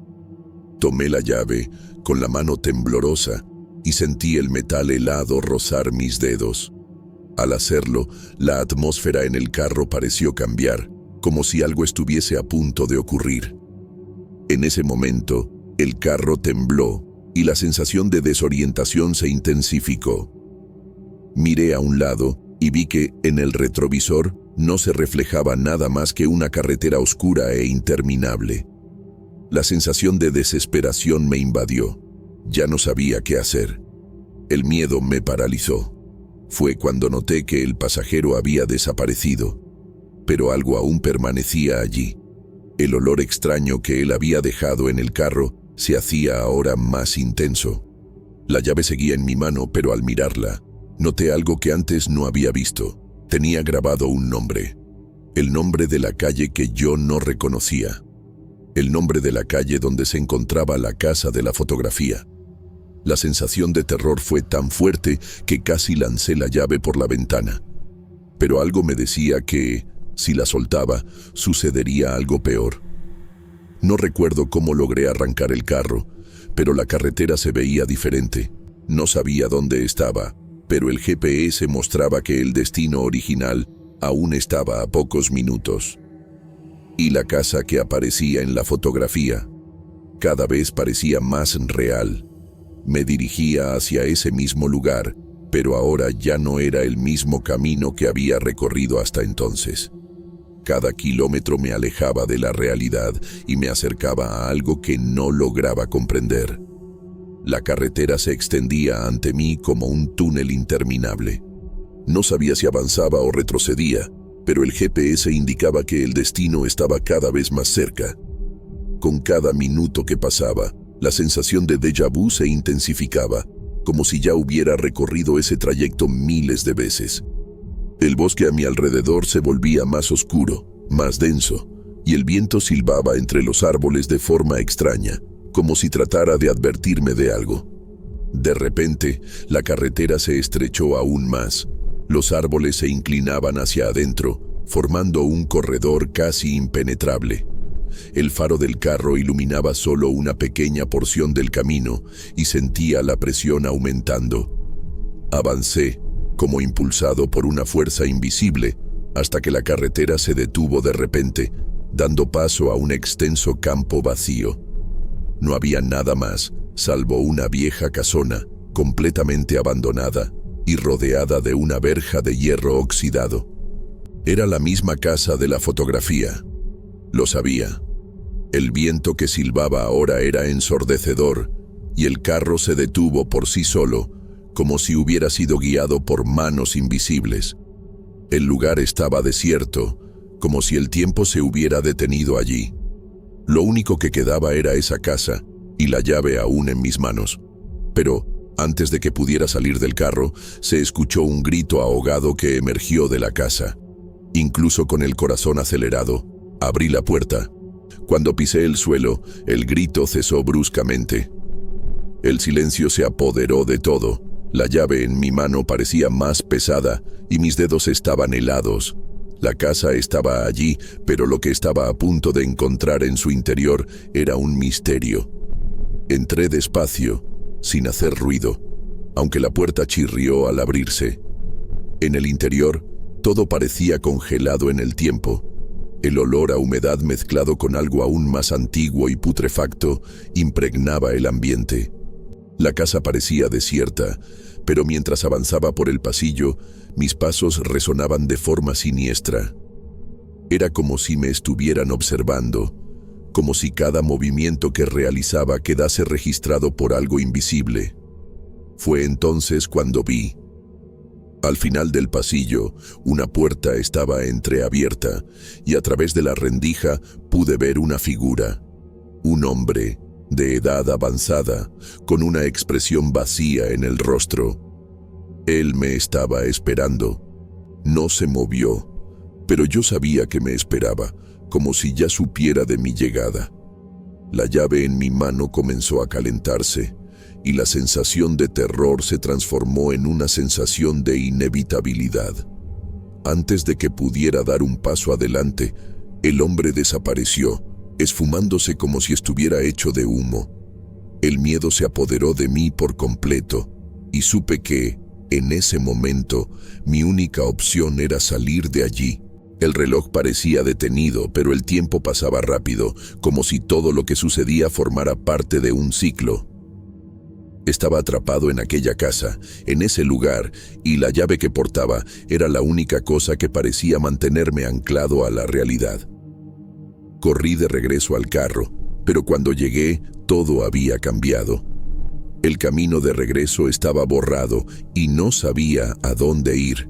Tomé la llave, con la mano temblorosa, y sentí el metal helado rozar mis dedos. Al hacerlo, la atmósfera en el carro pareció cambiar, como si algo estuviese a punto de ocurrir. En ese momento, el carro tembló y la sensación de desorientación se intensificó. Miré a un lado y vi que, en el retrovisor, no se reflejaba nada más que una carretera oscura e interminable. La sensación de desesperación me invadió. Ya no sabía qué hacer. El miedo me paralizó. Fue cuando noté que el pasajero había desaparecido, pero algo aún permanecía allí. El olor extraño que él había dejado en el carro se hacía ahora más intenso. La llave seguía en mi mano, pero al mirarla, noté algo que antes no había visto. Tenía grabado un nombre. El nombre de la calle que yo no reconocía. El nombre de la calle donde se encontraba la casa de la fotografía. La sensación de terror fue tan fuerte que casi lancé la llave por la ventana. Pero algo me decía que, si la soltaba, sucedería algo peor. No recuerdo cómo logré arrancar el carro, pero la carretera se veía diferente. No sabía dónde estaba, pero el GPS mostraba que el destino original aún estaba a pocos minutos. Y la casa que aparecía en la fotografía cada vez parecía más real. Me dirigía hacia ese mismo lugar, pero ahora ya no era el mismo camino que había recorrido hasta entonces. Cada kilómetro me alejaba de la realidad y me acercaba a algo que no lograba comprender. La carretera se extendía ante mí como un túnel interminable. No sabía si avanzaba o retrocedía, pero el GPS indicaba que el destino estaba cada vez más cerca. Con cada minuto que pasaba, la sensación de déjà vu se intensificaba, como si ya hubiera recorrido ese trayecto miles de veces. El bosque a mi alrededor se volvía más oscuro, más denso, y el viento silbaba entre los árboles de forma extraña, como si tratara de advertirme de algo. De repente, la carretera se estrechó aún más. Los árboles se inclinaban hacia adentro, formando un corredor casi impenetrable. El faro del carro iluminaba solo una pequeña porción del camino y sentía la presión aumentando. Avancé, como impulsado por una fuerza invisible, hasta que la carretera se detuvo de repente, dando paso a un extenso campo vacío. No había nada más, salvo una vieja casona, completamente abandonada y rodeada de una verja de hierro oxidado. Era la misma casa de la fotografía. Lo sabía. El viento que silbaba ahora era ensordecedor, y el carro se detuvo por sí solo, como si hubiera sido guiado por manos invisibles. El lugar estaba desierto, como si el tiempo se hubiera detenido allí. Lo único que quedaba era esa casa, y la llave aún en mis manos. Pero, antes de que pudiera salir del carro, se escuchó un grito ahogado que emergió de la casa. Incluso con el corazón acelerado, abrí la puerta. Cuando pisé el suelo, el grito cesó bruscamente. El silencio se apoderó de todo. La llave en mi mano parecía más pesada y mis dedos estaban helados. La casa estaba allí, pero lo que estaba a punto de encontrar en su interior era un misterio. Entré despacio, sin hacer ruido, aunque la puerta chirrió al abrirse. En el interior, todo parecía congelado en el tiempo. El olor a humedad mezclado con algo aún más antiguo y putrefacto impregnaba el ambiente. La casa parecía desierta, pero mientras avanzaba por el pasillo, mis pasos resonaban de forma siniestra. Era como si me estuvieran observando, como si cada movimiento que realizaba quedase registrado por algo invisible. Fue entonces cuando vi. Al final del pasillo, una puerta estaba entreabierta y a través de la rendija pude ver una figura. Un hombre, de edad avanzada, con una expresión vacía en el rostro. Él me estaba esperando. No se movió, pero yo sabía que me esperaba, como si ya supiera de mi llegada. La llave en mi mano comenzó a calentarse, y la sensación de terror se transformó en una sensación de inevitabilidad. Antes de que pudiera dar un paso adelante, el hombre desapareció, esfumándose como si estuviera hecho de humo. El miedo se apoderó de mí por completo, y supe que, en ese momento, mi única opción era salir de allí. El reloj parecía detenido, pero el tiempo pasaba rápido, como si todo lo que sucedía formara parte de un ciclo. Estaba atrapado en aquella casa, en ese lugar, y la llave que portaba era la única cosa que parecía mantenerme anclado a la realidad. Corrí de regreso al carro, pero cuando llegué, todo había cambiado. El camino de regreso estaba borrado y no sabía a dónde ir.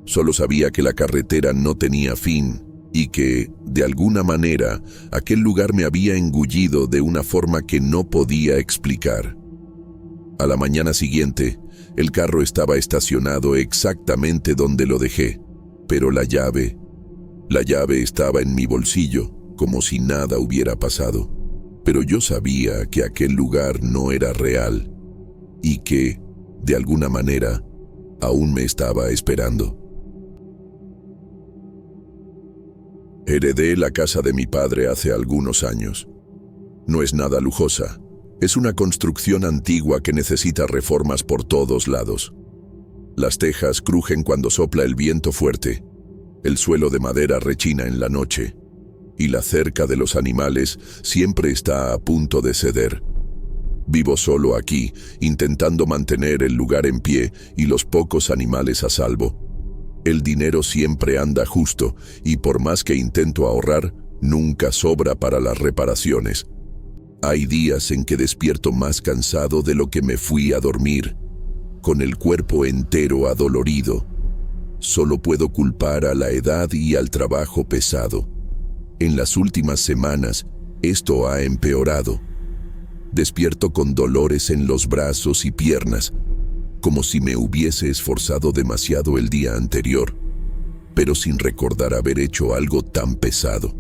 Solo sabía que la carretera no tenía fin y que, de alguna manera, aquel lugar me había engullido de una forma que no podía explicar. A la mañana siguiente, el carro estaba estacionado exactamente donde lo dejé, pero la llave estaba en mi bolsillo, como si nada hubiera pasado. Pero yo sabía que aquel lugar no era real y que, de alguna manera, aún me estaba esperando. Heredé la casa de mi padre hace algunos años. No es nada lujosa. Es una construcción antigua que necesita reformas por todos lados. Las tejas crujen cuando sopla el viento fuerte. El suelo de madera rechina en la noche. Y la cerca de los animales siempre está a punto de ceder. Vivo solo aquí, intentando mantener el lugar en pie y los pocos animales a salvo. El dinero siempre anda justo y por más que intento ahorrar, nunca sobra para las reparaciones. Hay días en que despierto más cansado de lo que me fui a dormir, con el cuerpo entero adolorido. Solo puedo culpar a la edad y al trabajo pesado. En las últimas semanas, esto ha empeorado. Despierto con dolores en los brazos y piernas, como si me hubiese esforzado demasiado el día anterior, pero sin recordar haber hecho algo tan pesado.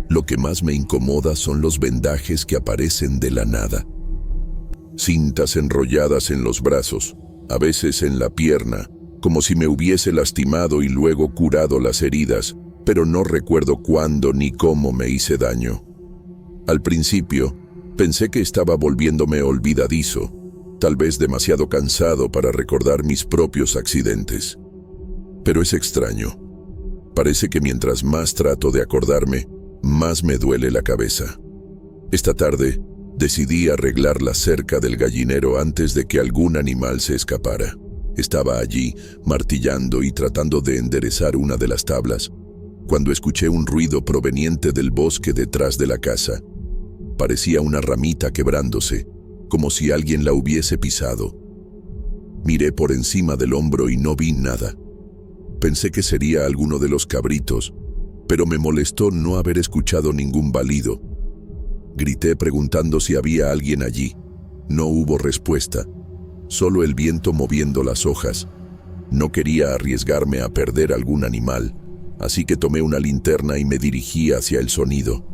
Lo que más me incomoda son los vendajes que aparecen de la nada. Cintas enrolladas en los brazos, a veces en la pierna, como si me hubiese lastimado y luego curado las heridas, pero no recuerdo cuándo ni cómo me hice daño. Al principio, pensé que estaba volviéndome olvidadizo, tal vez demasiado cansado para recordar mis propios accidentes. Pero es extraño. Parece que mientras más trato de acordarme, más me duele la cabeza. Esta tarde, decidí arreglar la cerca del gallinero antes de que algún animal se escapara. Estaba allí, martillando y tratando de enderezar una de las tablas, cuando escuché un ruido proveniente del bosque detrás de la casa. Parecía una ramita quebrándose, como si alguien la hubiese pisado. Miré por encima del hombro y no vi nada. Pensé que sería alguno de los cabritos, pero me molestó no haber escuchado ningún balido. Grité preguntando si había alguien allí. No hubo respuesta, solo el viento moviendo las hojas. No quería arriesgarme a perder algún animal, así que tomé una linterna y me dirigí hacia el sonido.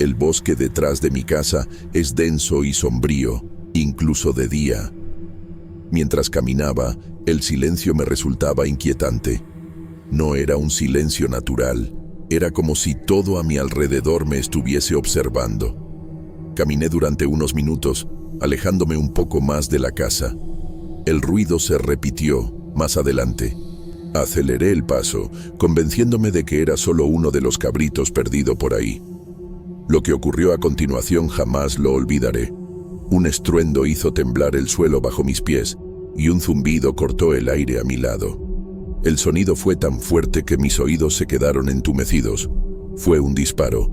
El bosque detrás de mi casa es denso y sombrío, incluso de día. Mientras caminaba, el silencio me resultaba inquietante. No era un silencio natural, era como si todo a mi alrededor me estuviese observando. Caminé durante unos minutos, alejándome un poco más de la casa. El ruido se repitió más adelante. Aceleré el paso, convenciéndome de que era solo uno de los cabritos perdido por ahí. Lo que ocurrió a continuación jamás lo olvidaré. Un estruendo hizo temblar el suelo bajo mis pies y un zumbido cortó el aire a mi lado. El sonido fue tan fuerte que mis oídos se quedaron entumecidos. Fue un disparo.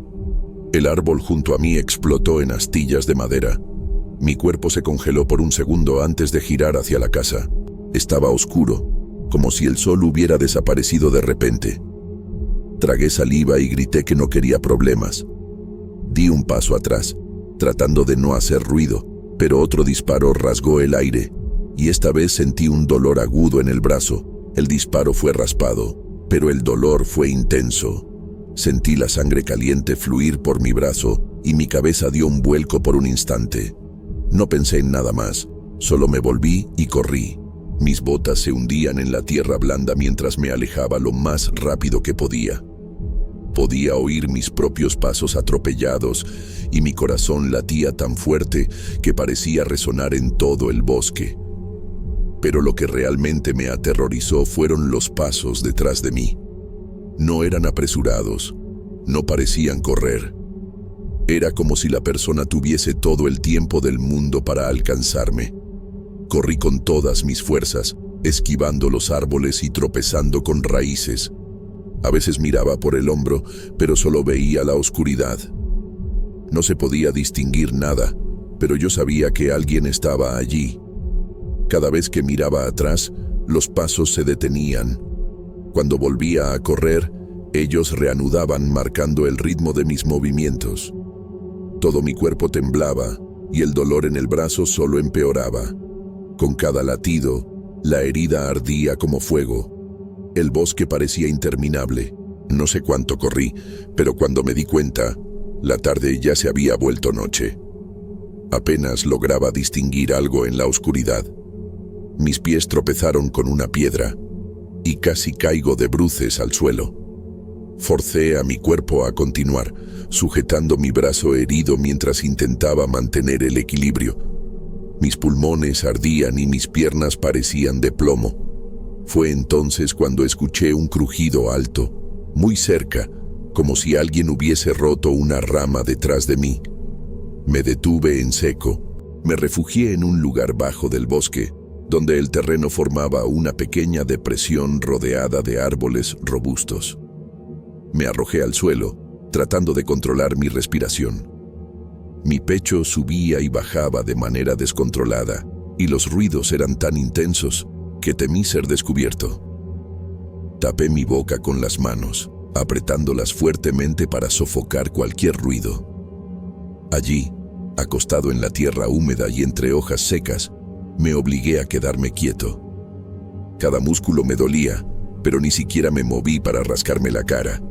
El árbol junto a mí explotó en astillas de madera. Mi cuerpo se congeló por un segundo antes de girar hacia la casa. Estaba oscuro, como si el sol hubiera desaparecido de repente. Tragué saliva y grité que no quería problemas. Di un paso atrás, tratando de no hacer ruido, pero otro disparo rasgó el aire, y esta vez sentí un dolor agudo en el brazo. El disparo fue raspado, pero el dolor fue intenso. Sentí la sangre caliente fluir por mi brazo y mi cabeza dio un vuelco por un instante. No pensé en nada más, solo me volví y corrí. Mis botas se hundían en la tierra blanda mientras me alejaba lo más rápido que podía. Podía oír mis propios pasos atropellados y mi corazón latía tan fuerte que parecía resonar en todo el bosque. Pero lo que realmente me aterrorizó fueron los pasos detrás de mí. No eran apresurados, no parecían correr. Era como si la persona tuviese todo el tiempo del mundo para alcanzarme. Corrí con todas mis fuerzas, esquivando los árboles y tropezando con raíces. A veces miraba por el hombro, pero solo veía la oscuridad. No se podía distinguir nada, pero yo sabía que alguien estaba allí. Cada vez que miraba atrás, los pasos se detenían. Cuando volvía a correr, ellos reanudaban marcando el ritmo de mis movimientos. Todo mi cuerpo temblaba y el dolor en el brazo solo empeoraba. Con cada latido, la herida ardía como fuego. El bosque parecía interminable. No sé cuánto corrí, pero cuando me di cuenta, la tarde ya se había vuelto noche. Apenas lograba distinguir algo en la oscuridad. Mis pies tropezaron con una piedra y casi caigo de bruces al suelo. Forcé a mi cuerpo a continuar, sujetando mi brazo herido mientras intentaba mantener el equilibrio. Mis pulmones ardían y mis piernas parecían de plomo. Fue entonces cuando escuché un crujido alto, muy cerca, como si alguien hubiese roto una rama detrás de mí. Me detuve en seco. Me refugié en un lugar bajo del bosque, donde el terreno formaba una pequeña depresión rodeada de árboles robustos. Me arrojé al suelo, tratando de controlar mi respiración. Mi pecho subía y bajaba de manera descontrolada, y los ruidos eran tan intensos que temí ser descubierto. Tapé mi boca con las manos, apretándolas fuertemente para sofocar cualquier ruido. Allí, acostado en la tierra húmeda y entre hojas secas, me obligué a quedarme quieto. Cada músculo me dolía, pero ni siquiera me moví para rascarme la cara.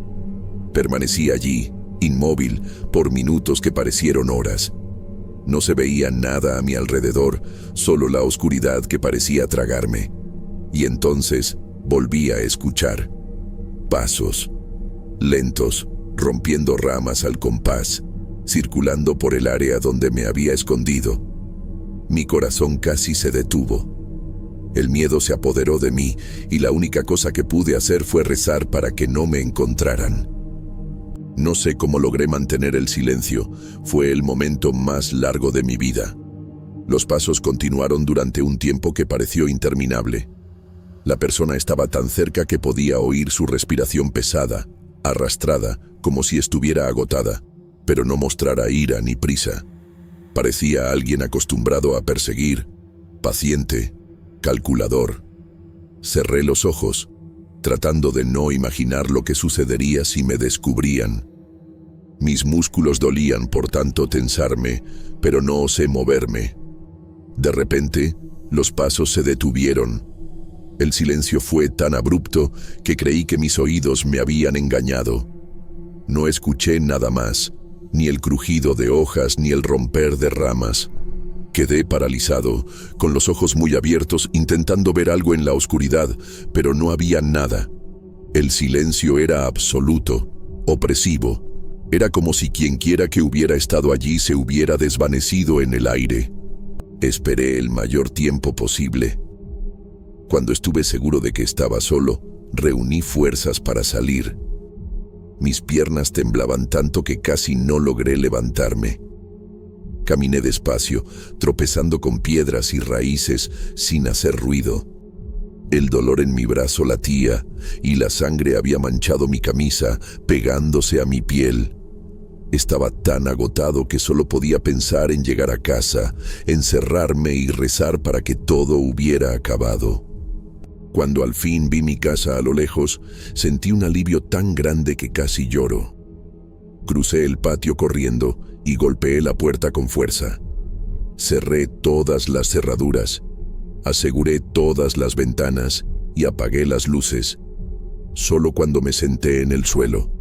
Permanecí allí, inmóvil, por minutos que parecieron horas. No se veía nada a mi alrededor, solo la oscuridad que parecía tragarme. Y entonces volví a escuchar. Pasos, lentos, rompiendo ramas al compás, circulando por el área donde me había escondido. Mi corazón casi se detuvo. El miedo se apoderó de mí y la única cosa que pude hacer fue rezar para que no me encontraran. No sé cómo logré mantener el silencio. Fue el momento más largo de mi vida. Los pasos continuaron durante un tiempo que pareció interminable. La persona estaba tan cerca que podía oír su respiración pesada, arrastrada, como si estuviera agotada, pero no mostrara ira ni prisa. Parecía alguien acostumbrado a perseguir, paciente, calculador. Cerré los ojos, tratando de no imaginar lo que sucedería si me descubrían. Mis músculos dolían por tanto tensarme, pero no osé moverme. De repente, los pasos se detuvieron. El silencio fue tan abrupto que creí que mis oídos me habían engañado. No escuché nada más, ni el crujido de hojas ni el romper de ramas. Quedé paralizado, con los ojos muy abiertos, intentando ver algo en la oscuridad, pero no había nada. El silencio era absoluto, opresivo. Era como si quienquiera que hubiera estado allí se hubiera desvanecido en el aire. Esperé el mayor tiempo posible. Cuando estuve seguro de que estaba solo, reuní fuerzas para salir. Mis piernas temblaban tanto que casi no logré levantarme. Caminé despacio, tropezando con piedras y raíces sin hacer ruido. El dolor en mi brazo latía y la sangre había manchado mi camisa, pegándose a mi piel. Estaba tan agotado que solo podía pensar en llegar a casa, encerrarme y rezar para que todo hubiera acabado. Cuando al fin vi mi casa a lo lejos, sentí un alivio tan grande que casi lloro. Crucé el patio corriendo y golpeé la puerta con fuerza. Cerré todas las cerraduras, aseguré todas las ventanas y apagué las luces. Solo cuando me senté en el suelo,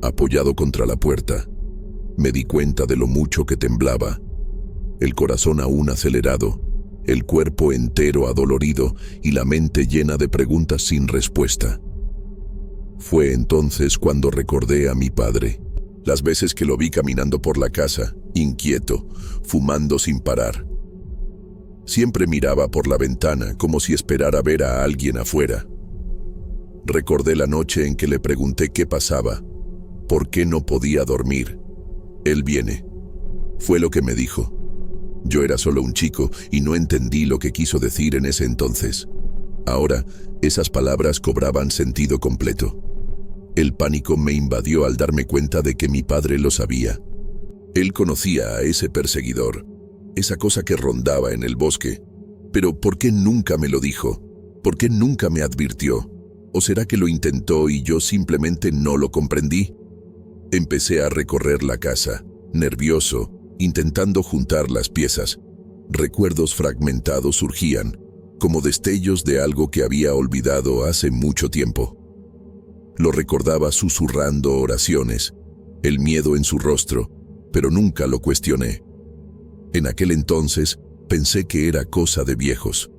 apoyado contra la puerta, me di cuenta de lo mucho que temblaba. El corazón aún acelerado, el cuerpo entero adolorido y la mente llena de preguntas sin respuesta. Fue entonces cuando recordé a mi padre. Las veces que lo vi caminando por la casa, inquieto, fumando sin parar. Siempre miraba por la ventana como si esperara ver a alguien afuera. Recordé la noche en que le pregunté qué pasaba, por qué no podía dormir. Él viene. Fue lo que me dijo. Yo era solo un chico y no entendí lo que quiso decir en ese entonces. Ahora, esas palabras cobraban sentido completo. El pánico me invadió al darme cuenta de que mi padre lo sabía. Él conocía a ese perseguidor. esa cosa que rondaba en el bosque. Pero ¿por qué nunca me lo dijo? ¿Por qué nunca me advirtió? ¿O será que lo intentó y yo simplemente no lo comprendí? Empecé a recorrer la casa, nervioso, intentando juntar las piezas. Recuerdos fragmentados surgían, como destellos de algo que había olvidado hace mucho tiempo. Lo recordaba susurrando oraciones, el miedo en su rostro, pero nunca lo cuestioné. En aquel entonces pensé que era cosa de viejos.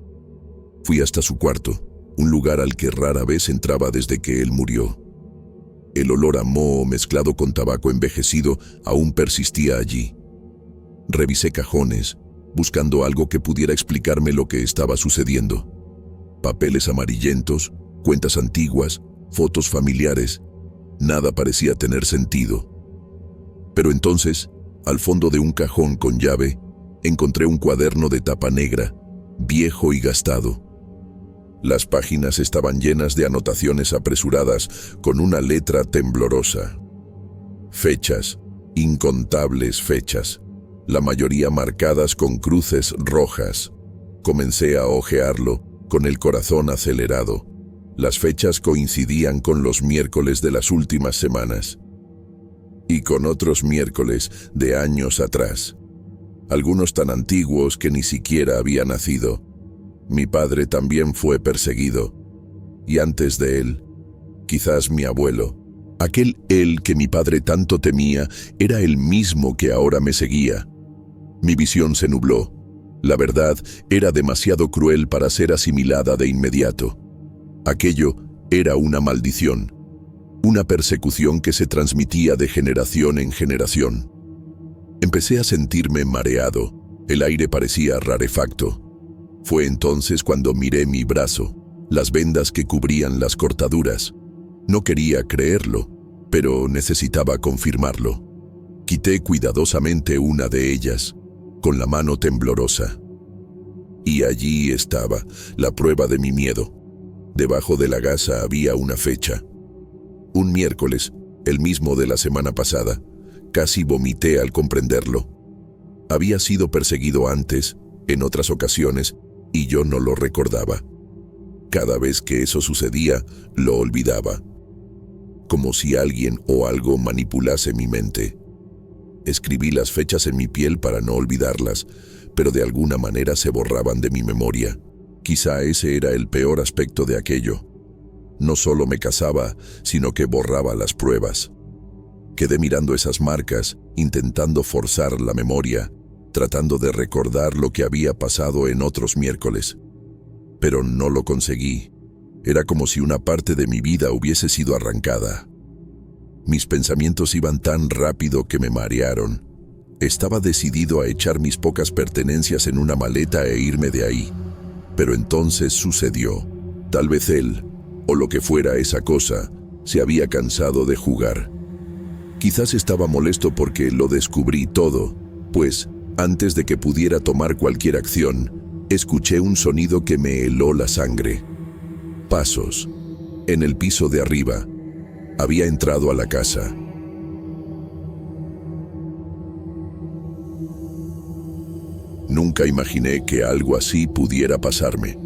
Fui hasta su cuarto, un lugar al que rara vez entraba desde que él murió. El olor a moho mezclado con tabaco envejecido aún persistía allí. Revisé cajones, buscando algo que pudiera explicarme lo que estaba sucediendo. Papeles amarillentos, cuentas antiguas, fotos familiares. Nada parecía tener sentido. Pero entonces, al fondo de un cajón con llave, encontré un cuaderno de tapa negra, viejo y gastado. Las páginas estaban llenas de anotaciones apresuradas con una letra temblorosa. Fechas, incontables fechas, la mayoría marcadas con cruces rojas. Comencé a hojearlo, con el corazón acelerado. Las fechas coincidían con los miércoles de las últimas semanas. Y con otros miércoles de años atrás. Algunos tan antiguos que ni siquiera había nacido. Mi padre también fue perseguido. Y antes de él, quizás mi abuelo. Aquel él que mi padre tanto temía era el mismo que ahora me seguía. Mi visión se nubló. La verdad era demasiado cruel para ser asimilada de inmediato. Aquello era una maldición, una persecución que se transmitía de generación en generación. Empecé a sentirme mareado. El aire parecía rarefacto. Fue entonces cuando miré mi brazo, las vendas que cubrían las cortaduras. No quería creerlo, pero necesitaba confirmarlo. Quité cuidadosamente una de ellas, con la mano temblorosa. Y allí estaba, la prueba de mi miedo. Debajo de la gasa había una fecha. Un miércoles, el mismo de la semana pasada. Casi vomité al comprenderlo. Había sido perseguido antes, en otras ocasiones, y yo no lo recordaba. Cada vez que eso sucedía, lo olvidaba. Como si alguien o algo manipulase mi mente. Escribí las fechas en mi piel para no olvidarlas, pero de alguna manera se borraban de mi memoria. Quizá ese era el peor aspecto de aquello. No solo me casaba, sino que borraba las pruebas. Quedé mirando esas marcas, intentando forzar la memoria, tratando de recordar lo que había pasado en otros miércoles. Pero no lo conseguí. Era como si una parte de mi vida hubiese sido arrancada. Mis pensamientos iban tan rápido que me marearon. Estaba decidido a echar mis pocas pertenencias en una maleta e irme de ahí. Pero entonces sucedió. Tal vez él, o lo que fuera esa cosa, se había cansado de jugar. Quizás estaba molesto porque lo descubrí todo, pues, antes de que pudiera tomar cualquier acción, escuché un sonido que me heló la sangre. Pasos. En el piso de arriba. Había entrado a la casa. Nunca imaginé que algo así pudiera pasarme.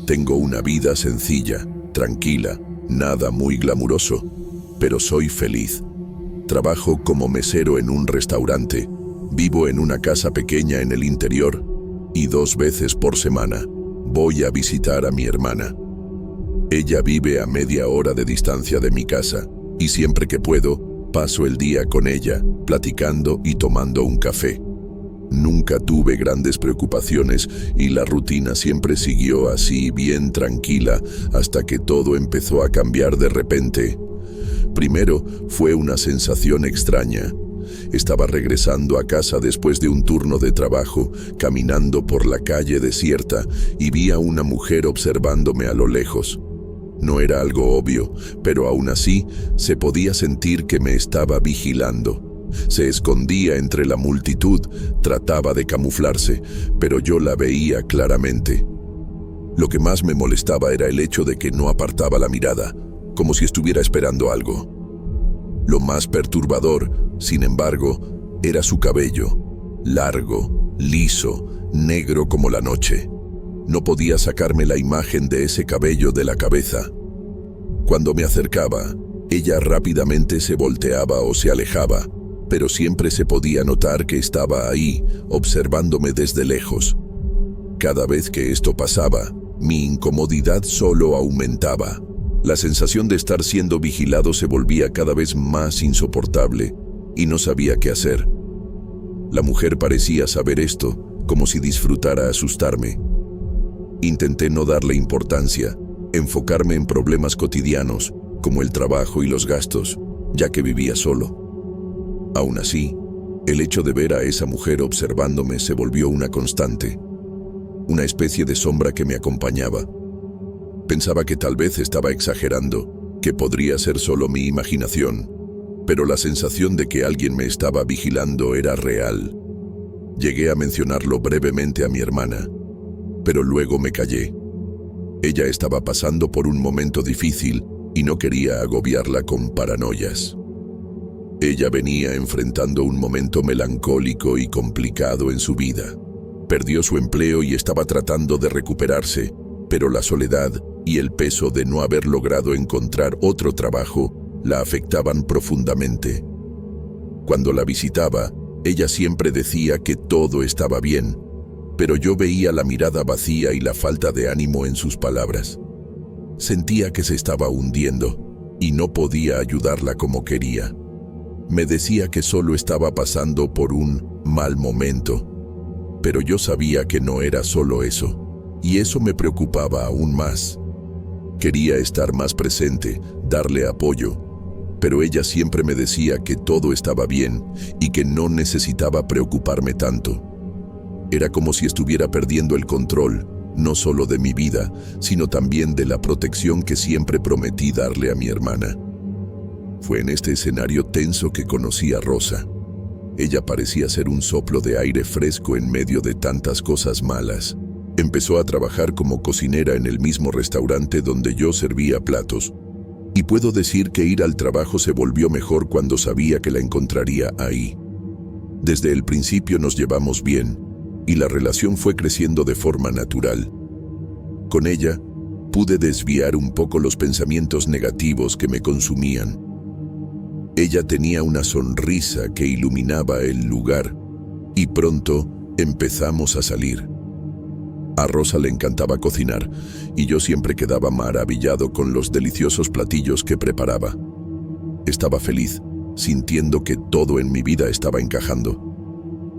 Tengo una vida sencilla, tranquila, nada muy glamuroso, pero soy feliz. Trabajo como mesero en un restaurante, vivo en una casa pequeña en el interior y 2 veces por semana voy a visitar a mi hermana. Ella vive a media hora de distancia de mi casa y siempre que puedo paso el día con ella, platicando y tomando un café. Nunca tuve grandes preocupaciones y la rutina siempre siguió así bien tranquila hasta que todo empezó a cambiar de repente. Primero fue una sensación extraña. Estaba regresando a casa después de un turno de trabajo, caminando por la calle desierta y vi a una mujer observándome a lo lejos. No era algo obvio, pero aún así se podía sentir que me estaba vigilando. Se escondía entre la multitud, trataba de camuflarse, pero yo la veía claramente. Lo que más me molestaba era el hecho de que no apartaba la mirada, como si estuviera esperando algo. Lo más perturbador, sin embargo, era su cabello, largo, liso, negro como la noche. No podía sacarme la imagen de ese cabello de la cabeza. Cuando me acercaba, ella rápidamente se volteaba o se alejaba, pero siempre se podía notar que estaba ahí, observándome desde lejos. Cada vez que esto pasaba, mi incomodidad solo aumentaba. La sensación de estar siendo vigilado se volvía cada vez más insoportable y no sabía qué hacer. La mujer parecía saber esto, como si disfrutara asustarme. Intenté no darle importancia, enfocarme en problemas cotidianos, como el trabajo y los gastos, ya que vivía solo. Aún así, el hecho de ver a esa mujer observándome se volvió una constante, una especie de sombra que me acompañaba. Pensaba que tal vez estaba exagerando, que podría ser solo mi imaginación, pero la sensación de que alguien me estaba vigilando era real. Llegué a mencionarlo brevemente a mi hermana, pero luego me callé. Ella estaba pasando por un momento difícil y no quería agobiarla con paranoias. Ella venía enfrentando un momento melancólico y complicado en su vida. Perdió su empleo y estaba tratando de recuperarse, pero la soledad y el peso de no haber logrado encontrar otro trabajo la afectaban profundamente. Cuando la visitaba, ella siempre decía que todo estaba bien, pero yo veía la mirada vacía y la falta de ánimo en sus palabras. Sentía que se estaba hundiendo y no podía ayudarla como quería. Me decía que solo estaba pasando por un mal momento, pero yo sabía que no era solo eso, y eso me preocupaba aún más. Quería estar más presente, darle apoyo, pero ella siempre me decía que todo estaba bien y que no necesitaba preocuparme tanto. Era como si estuviera perdiendo el control, no solo de mi vida, sino también de la protección que siempre prometí darle a mi hermana. Fue en este escenario tenso que conocí a Rosa. Ella parecía ser un soplo de aire fresco en medio de tantas cosas malas. Empezó a trabajar como cocinera en el mismo restaurante donde yo servía platos. Y puedo decir que ir al trabajo se volvió mejor cuando sabía que la encontraría ahí. Desde el principio nos llevamos bien, y la relación fue creciendo de forma natural. Con ella, pude desviar un poco los pensamientos negativos que me consumían. Ella tenía una sonrisa que iluminaba el lugar, y pronto empezamos a salir. A Rosa le encantaba cocinar, y yo siempre quedaba maravillado con los deliciosos platillos que preparaba. Estaba feliz, sintiendo que todo en mi vida estaba encajando.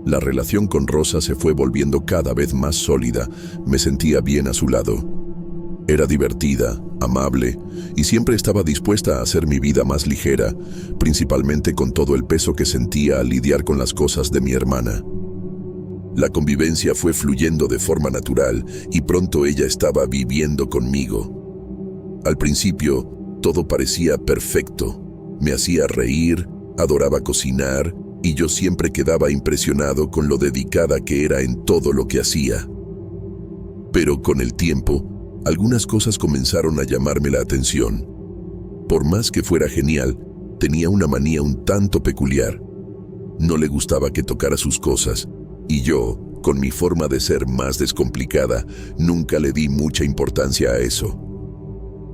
La relación con Rosa se fue volviendo cada vez más sólida, me sentía bien a su lado. Era divertida, amable, y siempre estaba dispuesta a hacer mi vida más ligera, principalmente con todo el peso que sentía al lidiar con las cosas de mi hermana. La convivencia fue fluyendo de forma natural y pronto ella estaba viviendo conmigo. Al principio, todo parecía perfecto. Me hacía reír, adoraba cocinar y yo siempre quedaba impresionado con lo dedicada que era en todo lo que hacía. Pero con el tiempo, algunas cosas comenzaron a llamarme la atención. Por más que fuera genial, tenía una manía un tanto peculiar. No le gustaba que tocara sus cosas, y yo, con mi forma de ser más descomplicada, nunca le di mucha importancia a eso.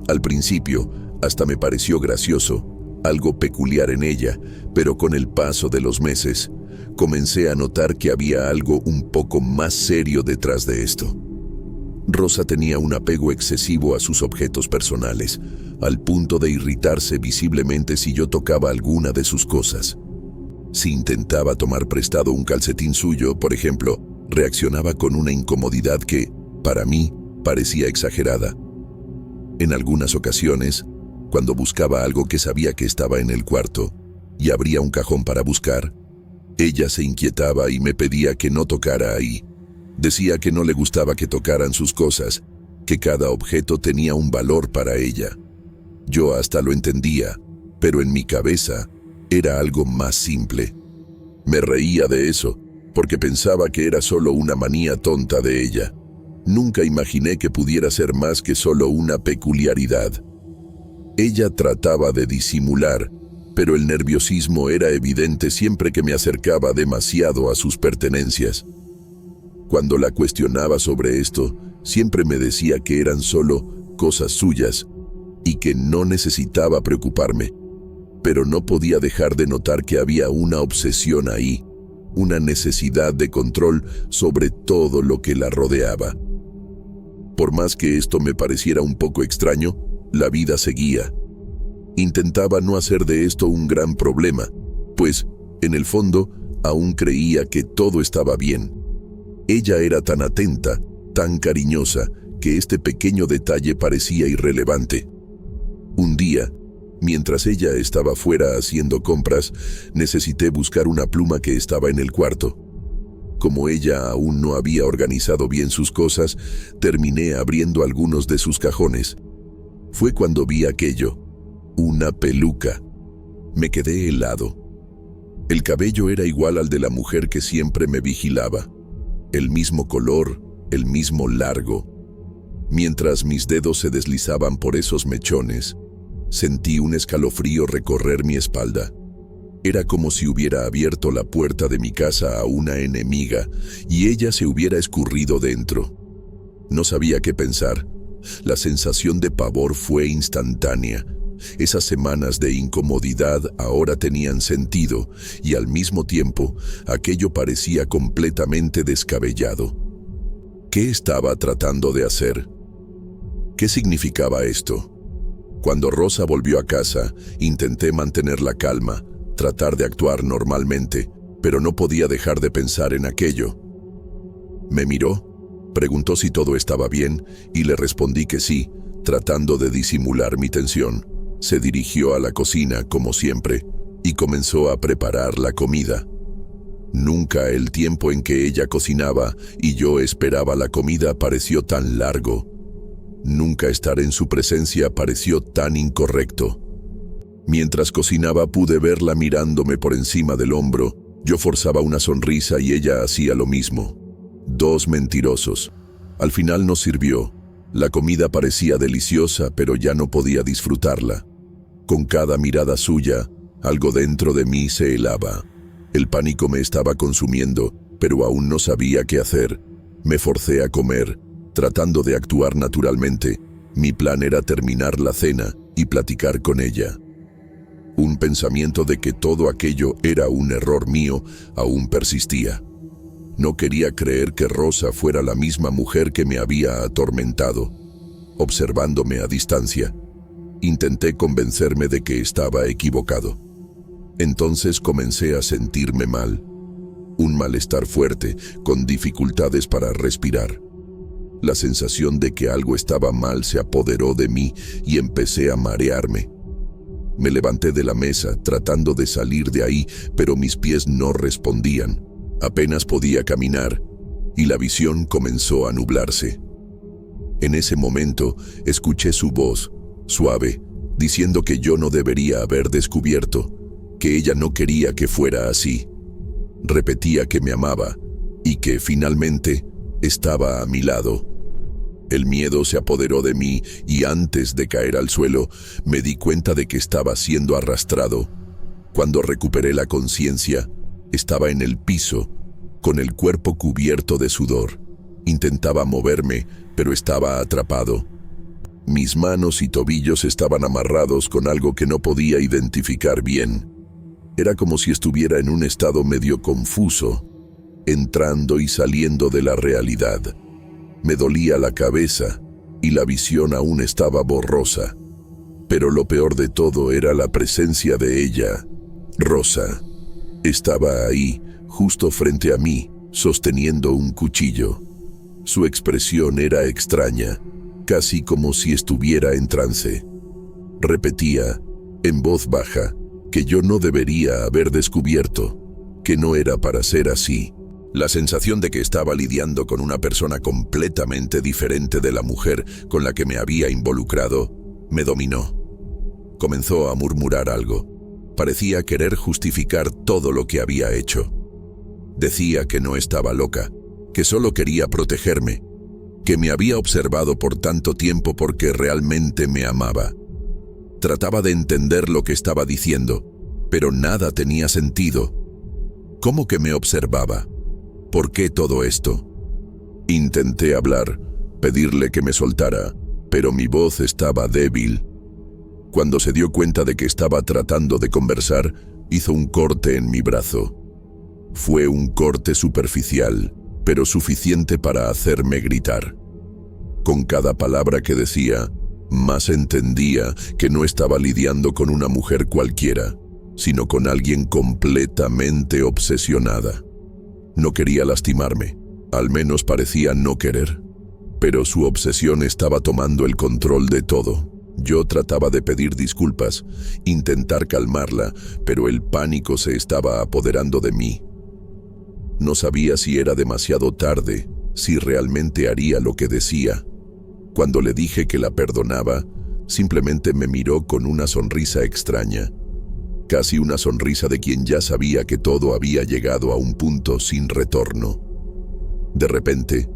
Al principio, hasta me pareció gracioso, algo peculiar en ella, pero con el paso de los meses, comencé a notar que había algo un poco más serio detrás de esto. Rosa tenía un apego excesivo a sus objetos personales, al punto de irritarse visiblemente si yo tocaba alguna de sus cosas. Si intentaba tomar prestado un calcetín suyo, por ejemplo, reaccionaba con una incomodidad que, para mí, parecía exagerada. En algunas ocasiones, cuando buscaba algo que sabía que estaba en el cuarto y abría un cajón para buscar, ella se inquietaba y me pedía que no tocara ahí. Decía que no le gustaba que tocaran sus cosas, que cada objeto tenía un valor para ella. Yo hasta lo entendía, pero en mi cabeza era algo más simple. Me reía de eso, porque pensaba que era solo una manía tonta de ella. Nunca imaginé que pudiera ser más que solo una peculiaridad. Ella trataba de disimular, pero el nerviosismo era evidente siempre que me acercaba demasiado a sus pertenencias. Cuando la cuestionaba sobre esto, siempre me decía que eran solo cosas suyas y que no necesitaba preocuparme. Pero no podía dejar de notar que había una obsesión ahí, una necesidad de control sobre todo lo que la rodeaba. Por más que esto me pareciera un poco extraño, la vida seguía. Intentaba no hacer de esto un gran problema, pues, en el fondo, aún creía que todo estaba bien. Ella era tan atenta, tan cariñosa, que este pequeño detalle parecía irrelevante. Un día, mientras ella estaba fuera haciendo compras, necesité buscar una pluma que estaba en el cuarto. Como ella aún no había organizado bien sus cosas, terminé abriendo algunos de sus cajones. Fue cuando vi aquello, una peluca. Me quedé helado. El cabello era igual al de la mujer que siempre me vigilaba. El mismo color, el mismo largo. Mientras mis dedos se deslizaban por esos mechones, sentí un escalofrío recorrer mi espalda. Era como si hubiera abierto la puerta de mi casa a una enemiga y ella se hubiera escurrido dentro. No sabía qué pensar. La sensación de pavor fue instantánea. Esas semanas de incomodidad ahora tenían sentido y al mismo tiempo aquello parecía completamente descabellado. ¿Qué estaba tratando de hacer? ¿Qué significaba esto? Cuando Rosa volvió a casa, intenté mantener la calma, tratar de actuar normalmente, pero no podía dejar de pensar en aquello. Me miró, preguntó si todo estaba bien y le respondí que sí, tratando de disimular mi tensión. Se dirigió a la cocina, como siempre, y comenzó a preparar la comida. Nunca el tiempo en que ella cocinaba y yo esperaba la comida pareció tan largo. Nunca estar en su presencia pareció tan incorrecto. Mientras cocinaba pude verla mirándome por encima del hombro. Yo forzaba una sonrisa y ella hacía lo mismo. Dos mentirosos. Al final nos sirvió. La comida parecía deliciosa, pero ya no podía disfrutarla. Con cada mirada suya, algo dentro de mí se helaba. El pánico me estaba consumiendo, pero aún no sabía qué hacer. Me forcé a comer, tratando de actuar naturalmente. Mi plan era terminar la cena y platicar con ella. Un pensamiento de que todo aquello era un error mío aún persistía. No quería creer que Rosa fuera la misma mujer que me había atormentado. Observándome a distancia, intenté convencerme de que estaba equivocado. Entonces comencé a sentirme mal. Un malestar fuerte, con dificultades para respirar. La sensación de que algo estaba mal se apoderó de mí y empecé a marearme. Me levanté de la mesa, tratando de salir de ahí, pero mis pies no respondían. Apenas podía caminar, y la visión comenzó a nublarse. En ese momento, escuché su voz, suave, diciendo que yo no debería haber descubierto, que ella no quería que fuera así. Repetía que me amaba, y que, finalmente, estaba a mi lado. El miedo se apoderó de mí, y antes de caer al suelo, me di cuenta de que estaba siendo arrastrado. Cuando recuperé la conciencia, estaba en el piso, con el cuerpo cubierto de sudor. Intentaba moverme, pero estaba atrapado. Mis manos y tobillos estaban amarrados con algo que no podía identificar bien. Era como si estuviera en un estado medio confuso, entrando y saliendo de la realidad. Me dolía la cabeza y la visión aún estaba borrosa. Pero lo peor de todo era la presencia de ella, Rosa. Estaba ahí, justo frente a mí, sosteniendo un cuchillo. Su expresión era extraña, casi como si estuviera en trance. Repetía, en voz baja, que yo no debería haber descubierto, que no era para ser así. La sensación de que estaba lidiando con una persona completamente diferente de la mujer con la que me había involucrado, me dominó. Comenzó a murmurar algo. Parecía querer justificar todo lo que había hecho. Decía que no estaba loca, que solo quería protegerme, que me había observado por tanto tiempo porque realmente me amaba. Trataba de entender lo que estaba diciendo, pero nada tenía sentido. ¿Cómo que me observaba? ¿Por qué todo esto? Intenté hablar, pedirle que me soltara, pero mi voz estaba débil. Cuando se dio cuenta de que estaba tratando de conversar, hizo un corte en mi brazo. Fue un corte superficial, pero suficiente para hacerme gritar. Con cada palabra que decía, más entendía que no estaba lidiando con una mujer cualquiera, sino con alguien completamente obsesionada. No quería lastimarme, al menos parecía no querer, pero su obsesión estaba tomando el control de todo. Yo trataba de pedir disculpas, intentar calmarla, pero el pánico se estaba apoderando de mí. No sabía si era demasiado tarde, si realmente haría lo que decía. Cuando le dije que la perdonaba, simplemente me miró con una sonrisa extraña, casi una sonrisa de quien ya sabía que todo había llegado a un punto sin retorno. De repente,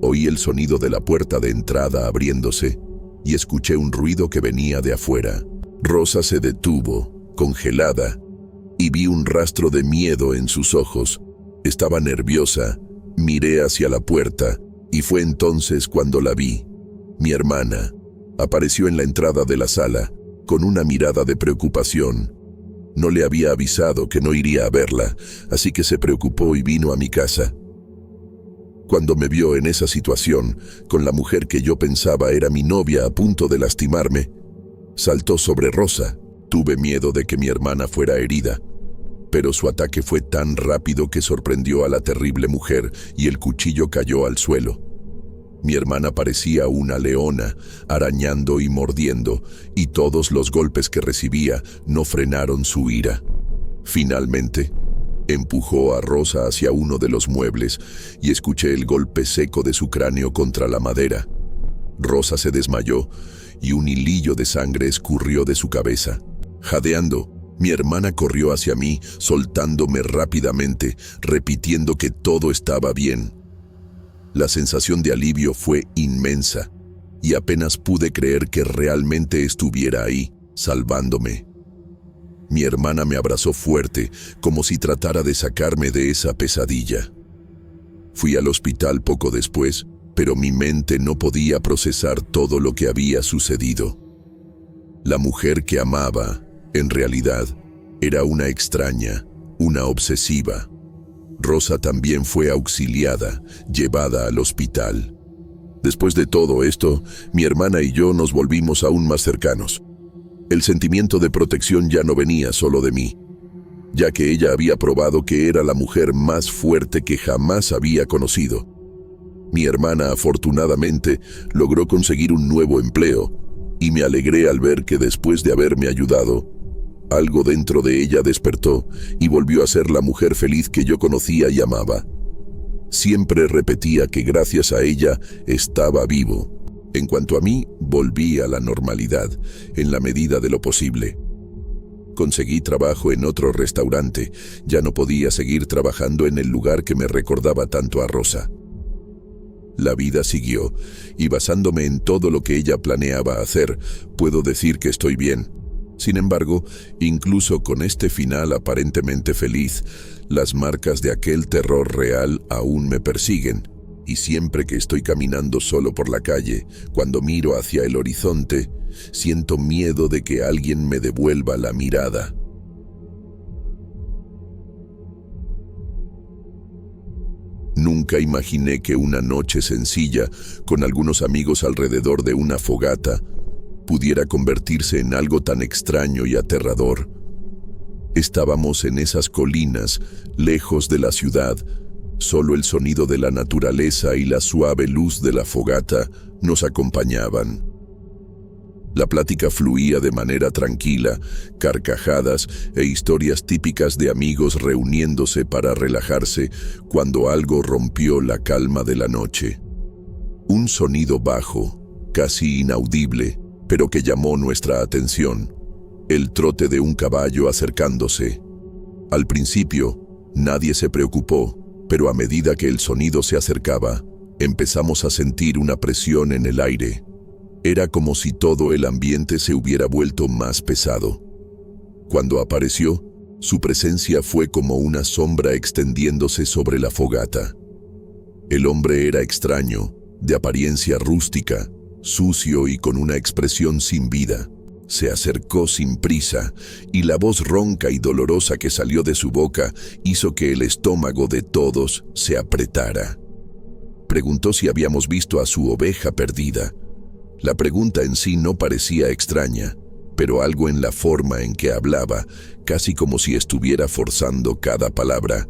oí el sonido de la puerta de entrada abriéndose y escuché un ruido que venía de afuera. Rosa se detuvo, congelada, y vi un rastro de miedo en sus ojos. Estaba nerviosa, miré hacia la puerta y fue entonces cuando la vi. Mi hermana apareció en la entrada de la sala, con una mirada de preocupación. No le había avisado que no iría a verla, así que se preocupó y vino a mi casa. Cuando me vio en esa situación, con la mujer que yo pensaba era mi novia a punto de lastimarme, saltó sobre Rosa. Tuve miedo de que mi hermana fuera herida, pero su ataque fue tan rápido que sorprendió a la terrible mujer y el cuchillo cayó al suelo. Mi hermana parecía una leona, arañando y mordiendo, y todos los golpes que recibía no frenaron su ira. Finalmente, empujó a Rosa hacia uno de los muebles y escuché el golpe seco de su cráneo contra la madera. Rosa se desmayó y un hilillo de sangre escurrió de su cabeza. Jadeando, mi hermana corrió hacia mí, soltándome rápidamente, repitiendo que todo estaba bien. La sensación de alivio fue inmensa, y apenas pude creer que realmente estuviera ahí, salvándome. Mi hermana me abrazó fuerte, como si tratara de sacarme de esa pesadilla. Fui al hospital poco después, pero mi mente no podía procesar todo lo que había sucedido. La mujer que amaba, en realidad, era una extraña, una obsesiva. Rosa también fue auxiliada, llevada al hospital. Después de todo esto, mi hermana y yo nos volvimos aún más cercanos. El sentimiento de protección ya no venía solo de mí, ya que ella había probado que era la mujer más fuerte que jamás había conocido. Mi hermana, afortunadamente, logró conseguir un nuevo empleo, y me alegré al ver que después de haberme ayudado, algo dentro de ella despertó y volvió a ser la mujer feliz que yo conocía y amaba. Siempre repetía que gracias a ella estaba vivo. En cuanto a mí, volví a la normalidad, en la medida de lo posible. Conseguí trabajo en otro restaurante. Ya no podía seguir trabajando en el lugar que me recordaba tanto a Rosa. La vida siguió, y basándome en todo lo que ella planeaba hacer, puedo decir que estoy bien. Sin embargo, incluso con este final aparentemente feliz, las marcas de aquel terror real aún me persiguen, y siempre que estoy caminando solo por la calle, cuando miro hacia el horizonte, siento miedo de que alguien me devuelva la mirada. Nunca imaginé que una noche sencilla, con algunos amigos alrededor de una fogata, pudiera convertirse en algo tan extraño y aterrador. Estábamos en esas colinas, lejos de la ciudad. Solo el sonido de la naturaleza y la suave luz de la fogata nos acompañaban. La plática fluía de manera tranquila, carcajadas e historias típicas de amigos reuniéndose para relajarse cuando algo rompió la calma de la noche. Un sonido bajo, casi inaudible, pero que llamó nuestra atención: el trote de un caballo acercándose. Al principio, nadie se preocupó, pero a medida que el sonido se acercaba, empezamos a sentir una presión en el aire. Era como si todo el ambiente se hubiera vuelto más pesado. Cuando apareció, su presencia fue como una sombra extendiéndose sobre la fogata. El hombre era extraño, de apariencia rústica, sucio y con una expresión sin vida. Se acercó sin prisa, y la voz ronca y dolorosa que salió de su boca hizo que el estómago de todos se apretara. Preguntó si habíamos visto a su oveja perdida. La pregunta en sí no parecía extraña, pero algo en la forma en que hablaba, casi como si estuviera forzando cada palabra,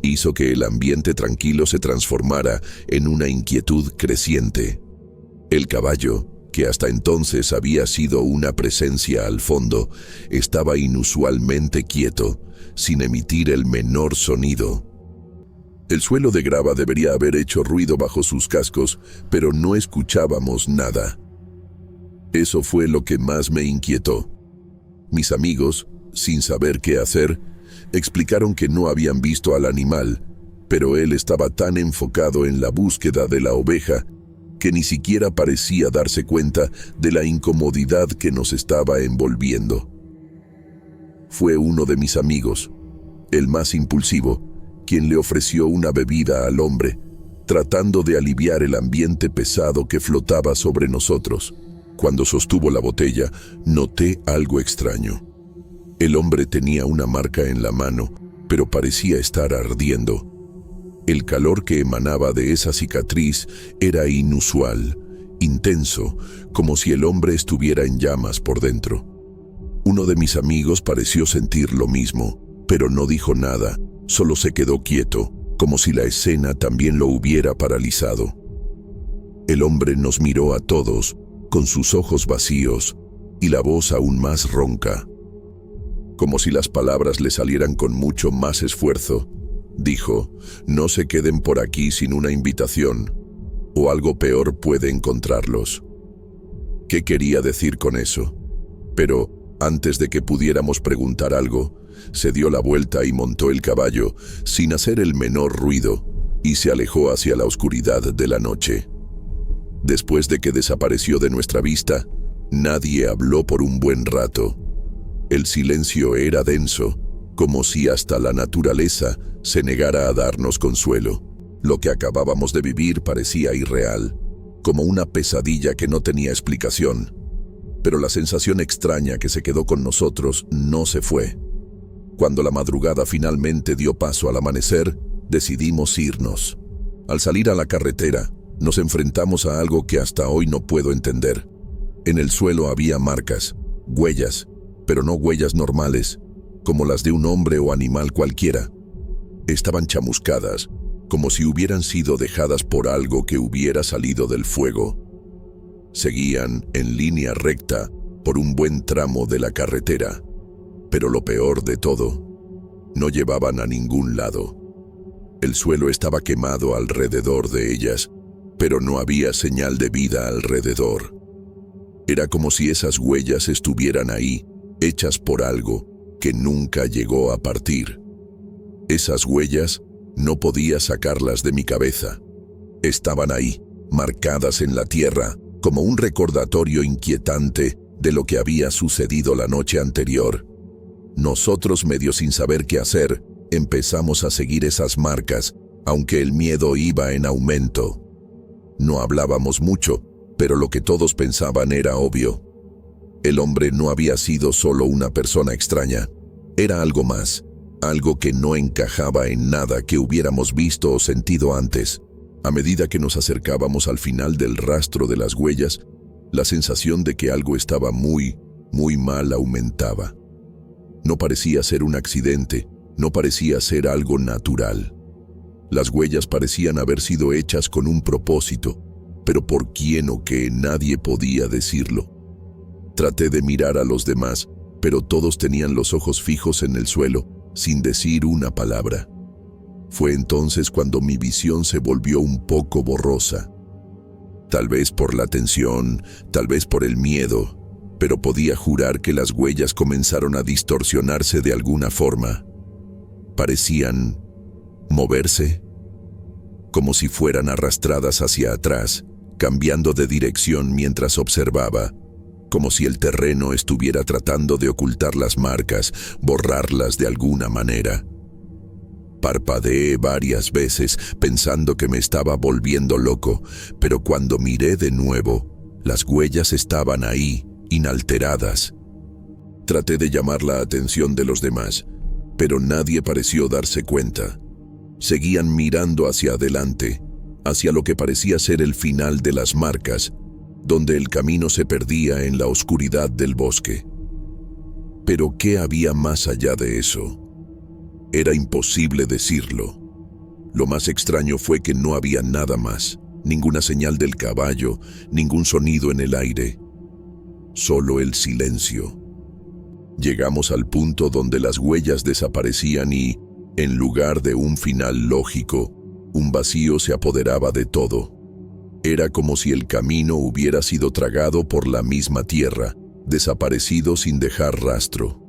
hizo que el ambiente tranquilo se transformara en una inquietud creciente. El caballo, que hasta entonces había sido una presencia al fondo, estaba inusualmente quieto, sin emitir el menor sonido. El suelo de grava debería haber hecho ruido bajo sus cascos, pero no escuchábamos nada. Eso fue lo que más me inquietó. Mis amigos, sin saber qué hacer, explicaron que no habían visto al animal, pero él estaba tan enfocado en la búsqueda de la oveja que ni siquiera parecía darse cuenta de la incomodidad que nos estaba envolviendo. Fue uno de mis amigos, el más impulsivo, quien le ofreció una bebida al hombre, tratando de aliviar el ambiente pesado que flotaba sobre nosotros. Cuando sostuvo la botella, noté algo extraño. El hombre tenía una marca en la mano, pero parecía estar ardiendo. El calor que emanaba de esa cicatriz era inusual, intenso, como si el hombre estuviera en llamas por dentro. Uno de mis amigos pareció sentir lo mismo, pero no dijo nada, solo se quedó quieto, como si la escena también lo hubiera paralizado. El hombre nos miró a todos, con sus ojos vacíos y la voz aún más ronca. Como si las palabras le salieran con mucho más esfuerzo, dijo: «No se queden por aquí sin una invitación, o algo peor puede encontrarlos». ¿Qué quería decir con eso? Pero, antes de que pudiéramos preguntar algo, se dio la vuelta y montó el caballo, sin hacer el menor ruido, y se alejó hacia la oscuridad de la noche. Después de que desapareció de nuestra vista, nadie habló por un buen rato. El silencio era denso, como si hasta la naturaleza se negara a darnos consuelo. Lo que acabábamos de vivir parecía irreal, como una pesadilla que no tenía explicación. Pero la sensación extraña que se quedó con nosotros no se fue. Cuando la madrugada finalmente dio paso al amanecer, decidimos irnos. Al salir a la carretera, nos enfrentamos a algo que hasta hoy no puedo entender. En el suelo había marcas, huellas, pero no huellas normales, como las de un hombre o animal cualquiera. Estaban chamuscadas, como si hubieran sido dejadas por algo que hubiera salido del fuego. Seguían en línea recta por un buen tramo de la carretera, pero lo peor de todo, no llevaban a ningún lado. El suelo estaba quemado alrededor de ellas, pero no había señal de vida alrededor. Era como si esas huellas estuvieran ahí, hechas por algo que nunca llegó a partir. Esas huellas no podía sacarlas de mi cabeza. Estaban ahí, marcadas en la tierra, como un recordatorio inquietante de lo que había sucedido la noche anterior. Nosotros, medio sin saber qué hacer, empezamos a seguir esas marcas, aunque el miedo iba en aumento. No hablábamos mucho, pero lo que todos pensaban era obvio. El hombre no había sido solo una persona extraña, era algo más, algo que no encajaba en nada que hubiéramos visto o sentido antes. A medida que nos acercábamos al final del rastro de las huellas, la sensación de que algo estaba muy mal aumentaba. No parecía ser un accidente, no parecía ser algo natural. Las huellas parecían haber sido hechas con un propósito, pero por quién o qué nadie podía decirlo. Traté de mirar a los demás, pero todos tenían los ojos fijos en el suelo, sin decir una palabra. Fue entonces cuando mi visión se volvió un poco borrosa. Tal vez por la tensión, tal vez por el miedo, pero podía jurar que las huellas comenzaron a distorsionarse de alguna forma. Parecían moverse, como si fueran arrastradas hacia atrás, cambiando de dirección mientras observaba, como si el terreno estuviera tratando de ocultar las marcas, borrarlas de alguna manera. Parpadeé varias veces pensando que me estaba volviendo loco, pero cuando miré de nuevo, las huellas estaban ahí, inalteradas. Traté de llamar la atención de los demás, pero nadie pareció darse cuenta. Seguían mirando hacia adelante, hacia lo que parecía ser el final de las marcas, donde el camino se perdía en la oscuridad del bosque. Pero ¿qué había más allá de eso? Era imposible decirlo. Lo más extraño fue que no había nada más, ninguna señal del caballo, ningún sonido en el aire. Solo el silencio. Llegamos al punto donde las huellas desaparecían y, en lugar de un final lógico, un vacío se apoderaba de todo. Era como si el camino hubiera sido tragado por la misma tierra, desaparecido sin dejar rastro.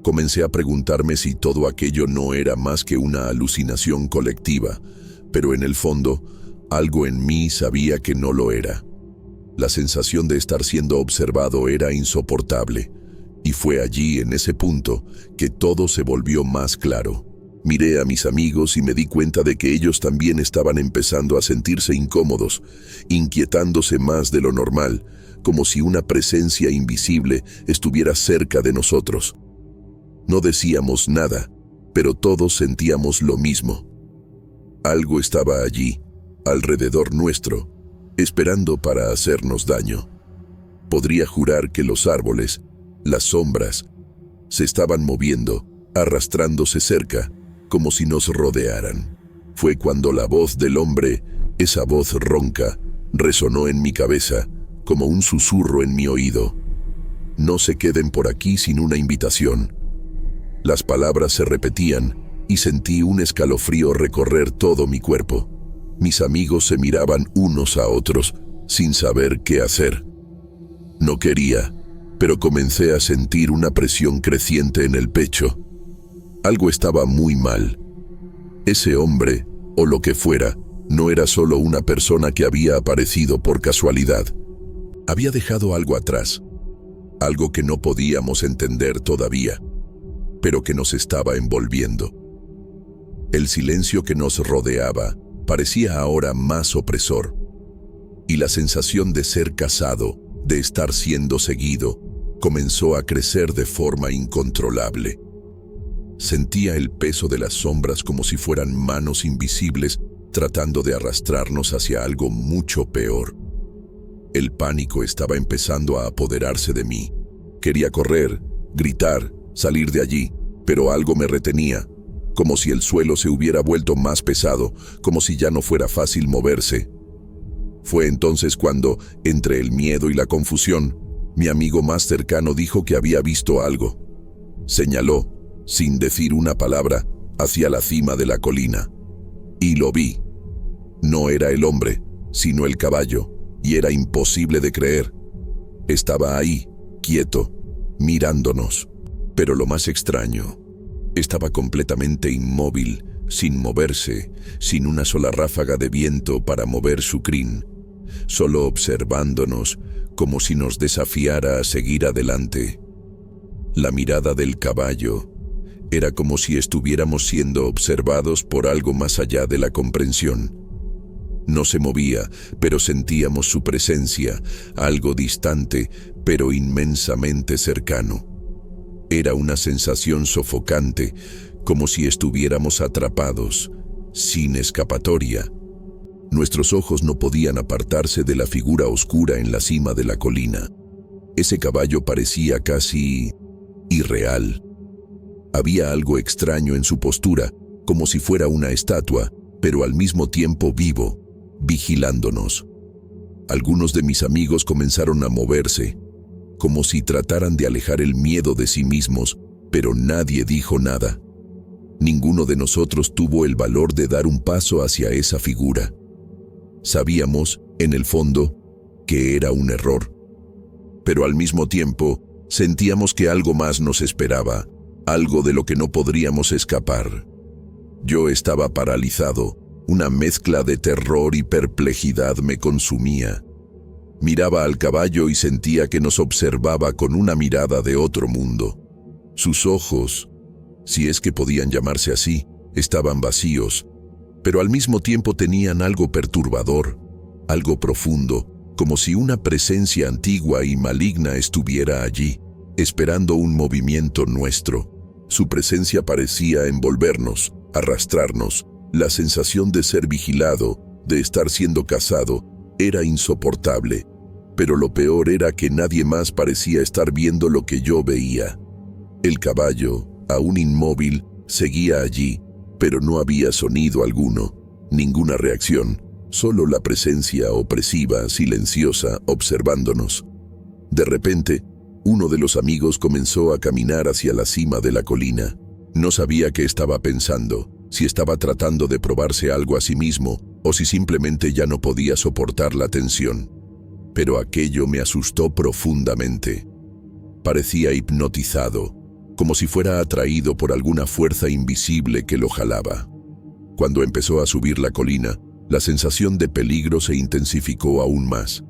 Comencé a preguntarme si todo aquello no era más que una alucinación colectiva, pero en el fondo, algo en mí sabía que no lo era. La sensación de estar siendo observado era insoportable, y fue allí, en ese punto, que todo se volvió más claro. Miré a mis amigos y me di cuenta de que ellos también estaban empezando a sentirse incómodos, inquietándose más de lo normal, como si una presencia invisible estuviera cerca de nosotros. No decíamos nada, pero todos sentíamos lo mismo. Algo estaba allí, alrededor nuestro, esperando para hacernos daño. Podría jurar que los árboles, las sombras, se estaban moviendo, arrastrándose cerca, como si nos rodearan. Fue cuando la voz del hombre, esa voz ronca, resonó en mi cabeza, como un susurro en mi oído. No se queden por aquí sin una invitación. Las palabras se repetían y sentí un escalofrío recorrer todo mi cuerpo. Mis amigos se miraban unos a otros, sin saber qué hacer. No quería, pero comencé a sentir una presión creciente en el pecho. Algo estaba muy mal. Ese hombre, o lo que fuera, no era solo una persona que había aparecido por casualidad. Había dejado algo atrás, algo que no podíamos entender todavía, pero que nos estaba envolviendo. El silencio que nos rodeaba parecía ahora más opresor, y la sensación de ser cazado, de estar siendo seguido, comenzó a crecer de forma incontrolable. Sentía el peso de las sombras como si fueran manos invisibles tratando de arrastrarnos hacia algo mucho peor. El pánico estaba empezando a apoderarse de mí. Quería correr, gritar, salir de allí, pero algo me retenía, como si el suelo se hubiera vuelto más pesado, como si ya no fuera fácil moverse. Fue entonces cuando, entre el miedo y la confusión, mi amigo más cercano dijo que había visto algo. Señaló, sin decir una palabra, hacia la cima de la colina. Y lo vi. No era el hombre, sino el caballo, y era imposible de creer. Estaba ahí, quieto, mirándonos. Pero lo más extraño, estaba completamente inmóvil, sin moverse, sin una sola ráfaga de viento para mover su crin, solo observándonos como si nos desafiara a seguir adelante. La mirada del caballo era como si estuviéramos siendo observados por algo más allá de la comprensión. No se movía, pero sentíamos su presencia, algo distante, pero inmensamente cercano. Era una sensación sofocante, como si estuviéramos atrapados, sin escapatoria. Nuestros ojos no podían apartarse de la figura oscura en la cima de la colina. Ese caballo parecía casi irreal. Había algo extraño en su postura, como si fuera una estatua, pero al mismo tiempo vivo, vigilándonos. Algunos de mis amigos comenzaron a moverse, como si trataran de alejar el miedo de sí mismos, pero nadie dijo nada. Ninguno de nosotros tuvo el valor de dar un paso hacia esa figura. Sabíamos, en el fondo, que era un error. Pero al mismo tiempo, sentíamos que algo más nos esperaba, algo de lo que no podríamos escapar. Yo estaba paralizado, una mezcla de terror y perplejidad me consumía. Miraba al caballo y sentía que nos observaba con una mirada de otro mundo. Sus ojos, si es que podían llamarse así, Estaban vacíos, pero al mismo tiempo tenían algo perturbador, algo profundo, como si una presencia antigua y maligna estuviera allí, esperando un movimiento nuestro. Su presencia parecía envolvernos, arrastrarnos. La sensación de ser vigilado, de estar siendo cazado, era insoportable, pero lo peor era que nadie más parecía estar viendo lo que yo veía. El caballo, aún inmóvil, seguía allí, pero no había sonido alguno, ninguna reacción, solo la presencia opresiva, silenciosa, observándonos. De repente, uno de los amigos comenzó a caminar hacia la cima de la colina. No sabía qué estaba pensando, si estaba tratando de probarse algo a sí mismo o si simplemente ya no podía soportar la tensión. Pero aquello me asustó profundamente. Parecía hipnotizado, como si fuera atraído por alguna fuerza invisible que lo jalaba. Cuando empezó a subir la colina, la sensación de peligro se intensificó aún más.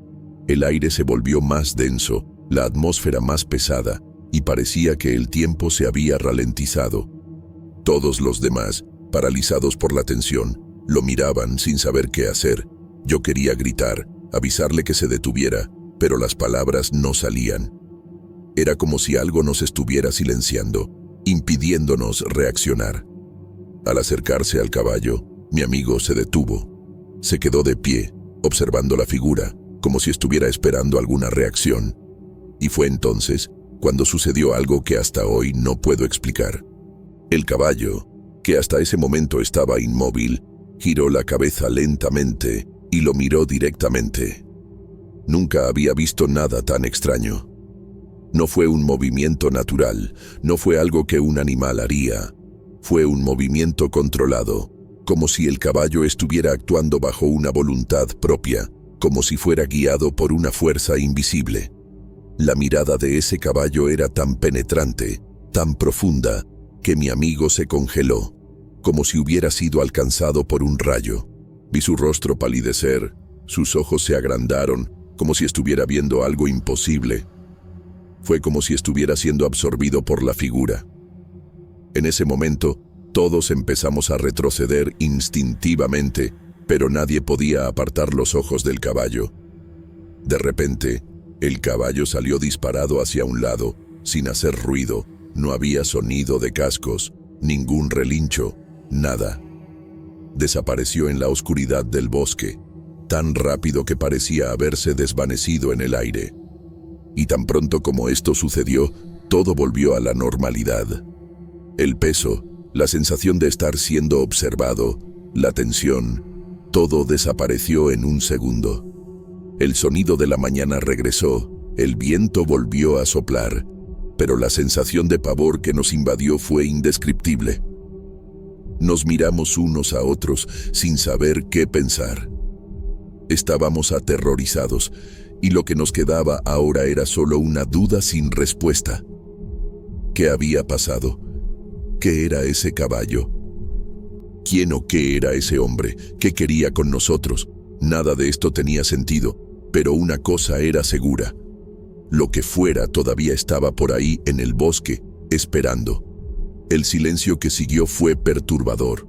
El aire se volvió más denso, la atmósfera más pesada, y parecía que el tiempo se había ralentizado. Todos los demás, paralizados por la tensión, lo miraban sin saber qué hacer. Yo quería gritar, avisarle que se detuviera, pero las palabras no salían. Era como si algo nos estuviera silenciando, impidiéndonos reaccionar. Al acercarse al caballo, mi amigo se detuvo. Se quedó de pie, observando la figura, como si estuviera esperando alguna reacción. Y fue entonces cuando sucedió algo que hasta hoy no puedo explicar. El caballo, que hasta ese momento estaba inmóvil, giró la cabeza lentamente y lo miró directamente. Nunca había visto nada tan extraño. No fue un movimiento natural, no fue algo que un animal haría. Fue un movimiento controlado, como si el caballo estuviera actuando bajo una voluntad propia, como si fuera guiado por una fuerza invisible. La mirada de ese caballo era tan penetrante, tan profunda, que mi amigo se congeló, como si hubiera sido alcanzado por un rayo. Vi su rostro palidecer, sus ojos se agrandaron, como si estuviera viendo algo imposible. Fue como si estuviera siendo absorbido por la figura. En ese momento, todos empezamos a retroceder instintivamente, pero nadie podía apartar los ojos del caballo. De repente, el caballo salió disparado hacia un lado, sin hacer ruido. No había sonido de cascos, ningún relincho, nada. Desapareció en la oscuridad del bosque, tan rápido que parecía haberse desvanecido en el aire. Y tan pronto como esto sucedió, todo volvió a la normalidad. El peso, la sensación de estar siendo observado, la tensión, todo desapareció en un segundo. El sonido de la mañana regresó, el viento volvió a soplar, pero la sensación de pavor que nos invadió fue indescriptible. Nos miramos unos a otros sin saber qué pensar. Estábamos aterrorizados, y lo que nos quedaba ahora era solo una duda sin respuesta. ¿Qué había pasado? ¿Qué era ese caballo? ¿Quién o qué era ese hombre? ¿Qué quería con nosotros? Nada de esto tenía sentido, pero una cosa era segura. Lo que fuera todavía estaba por ahí en el bosque, esperando. El silencio que siguió fue perturbador.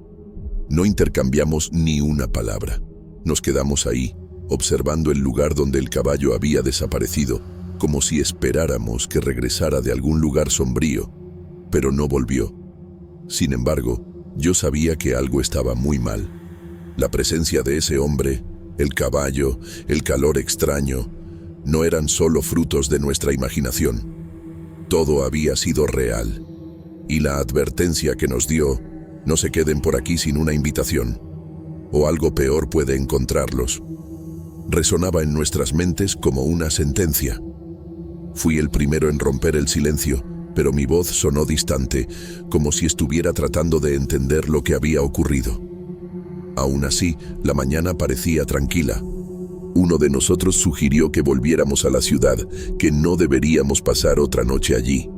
No intercambiamos ni una palabra. Nos quedamos ahí, observando el lugar donde el caballo había desaparecido, como si esperáramos que regresara de algún lugar sombrío, pero no volvió. Sin embargo, yo sabía que algo estaba muy mal. La presencia de ese hombre, el caballo, el calor extraño, no eran solo frutos de nuestra imaginación. Todo había sido real. Y la advertencia que nos dio, no se queden por aquí sin una invitación, o algo peor puede encontrarlos, resonaba en nuestras mentes como una sentencia. Fui el primero en romper el silencio, pero mi voz sonó distante, como si estuviera tratando de entender lo que había ocurrido. Aún así, la mañana parecía tranquila. Uno de nosotros sugirió que volviéramos a la ciudad, que no deberíamos pasar otra noche allí.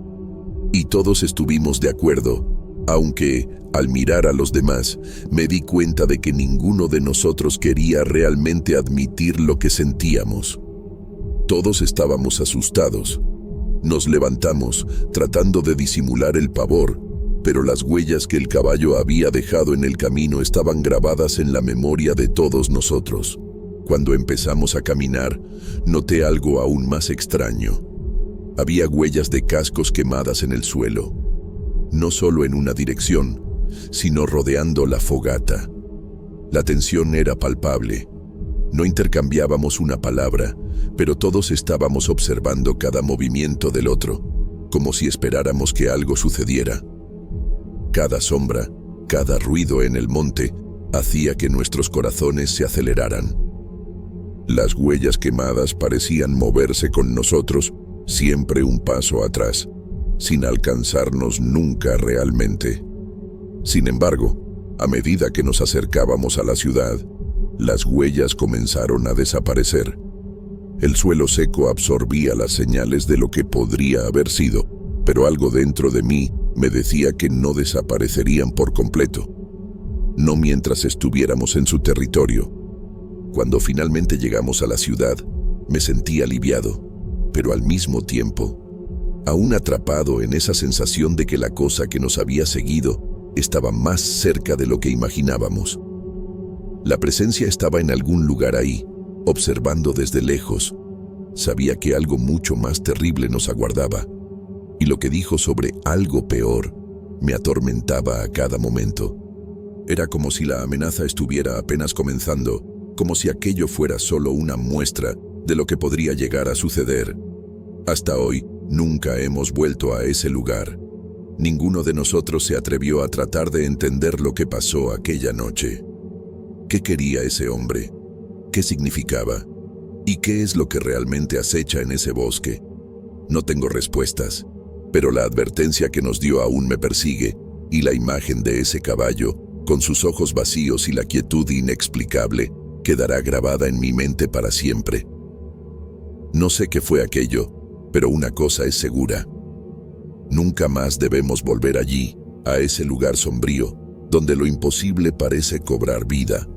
Y todos estuvimos de acuerdo, aunque, al mirar a los demás, me di cuenta de que ninguno de nosotros quería realmente admitir lo que sentíamos. Todos estábamos asustados. Nos levantamos, tratando de disimular el pavor, pero las huellas que el caballo había dejado en el camino estaban grabadas en la memoria de todos nosotros. Cuando empezamos a caminar, noté algo aún más extraño. Había huellas de cascos quemadas en el suelo, no solo en una dirección, sino rodeando la fogata. La tensión era palpable. No intercambiábamos una palabra, pero todos estábamos observando cada movimiento del otro, como si esperáramos que algo sucediera. Cada sombra, cada ruido en el monte, hacía que nuestros corazones se aceleraran. Las huellas quemadas parecían moverse con nosotros, siempre un paso atrás, sin alcanzarnos nunca realmente. Sin embargo, a medida que nos acercábamos a la ciudad, las huellas comenzaron a desaparecer. El suelo seco absorbía las señales de lo que podría haber sido, pero algo dentro de mí me decía que no desaparecerían por completo. No mientras estuviéramos en su territorio. Cuando finalmente llegamos a la ciudad, me sentí aliviado, pero al mismo tiempo, aún atrapado en esa sensación de que la cosa que nos había seguido estaba más cerca de lo que imaginábamos. La presencia estaba en algún lugar ahí, observando desde lejos. Sabía que algo mucho más terrible nos aguardaba, y lo que dijo sobre algo peor me atormentaba a cada momento. Era como si la amenaza estuviera apenas comenzando, como si aquello fuera solo una muestra de lo que podría llegar a suceder. Hasta hoy, nunca hemos vuelto a ese lugar. Ninguno de nosotros se atrevió a tratar de entender lo que pasó aquella noche. ¿Qué quería ese hombre? ¿Qué significaba? ¿Y qué es lo que realmente acecha en ese bosque? No tengo respuestas, pero la advertencia que nos dio aún me persigue, y la imagen de ese caballo, con sus ojos vacíos y la quietud inexplicable, quedará grabada en mi mente para siempre. No sé qué fue aquello, pero una cosa es segura. Nunca más debemos volver allí, a ese lugar sombrío, donde lo imposible parece cobrar vida.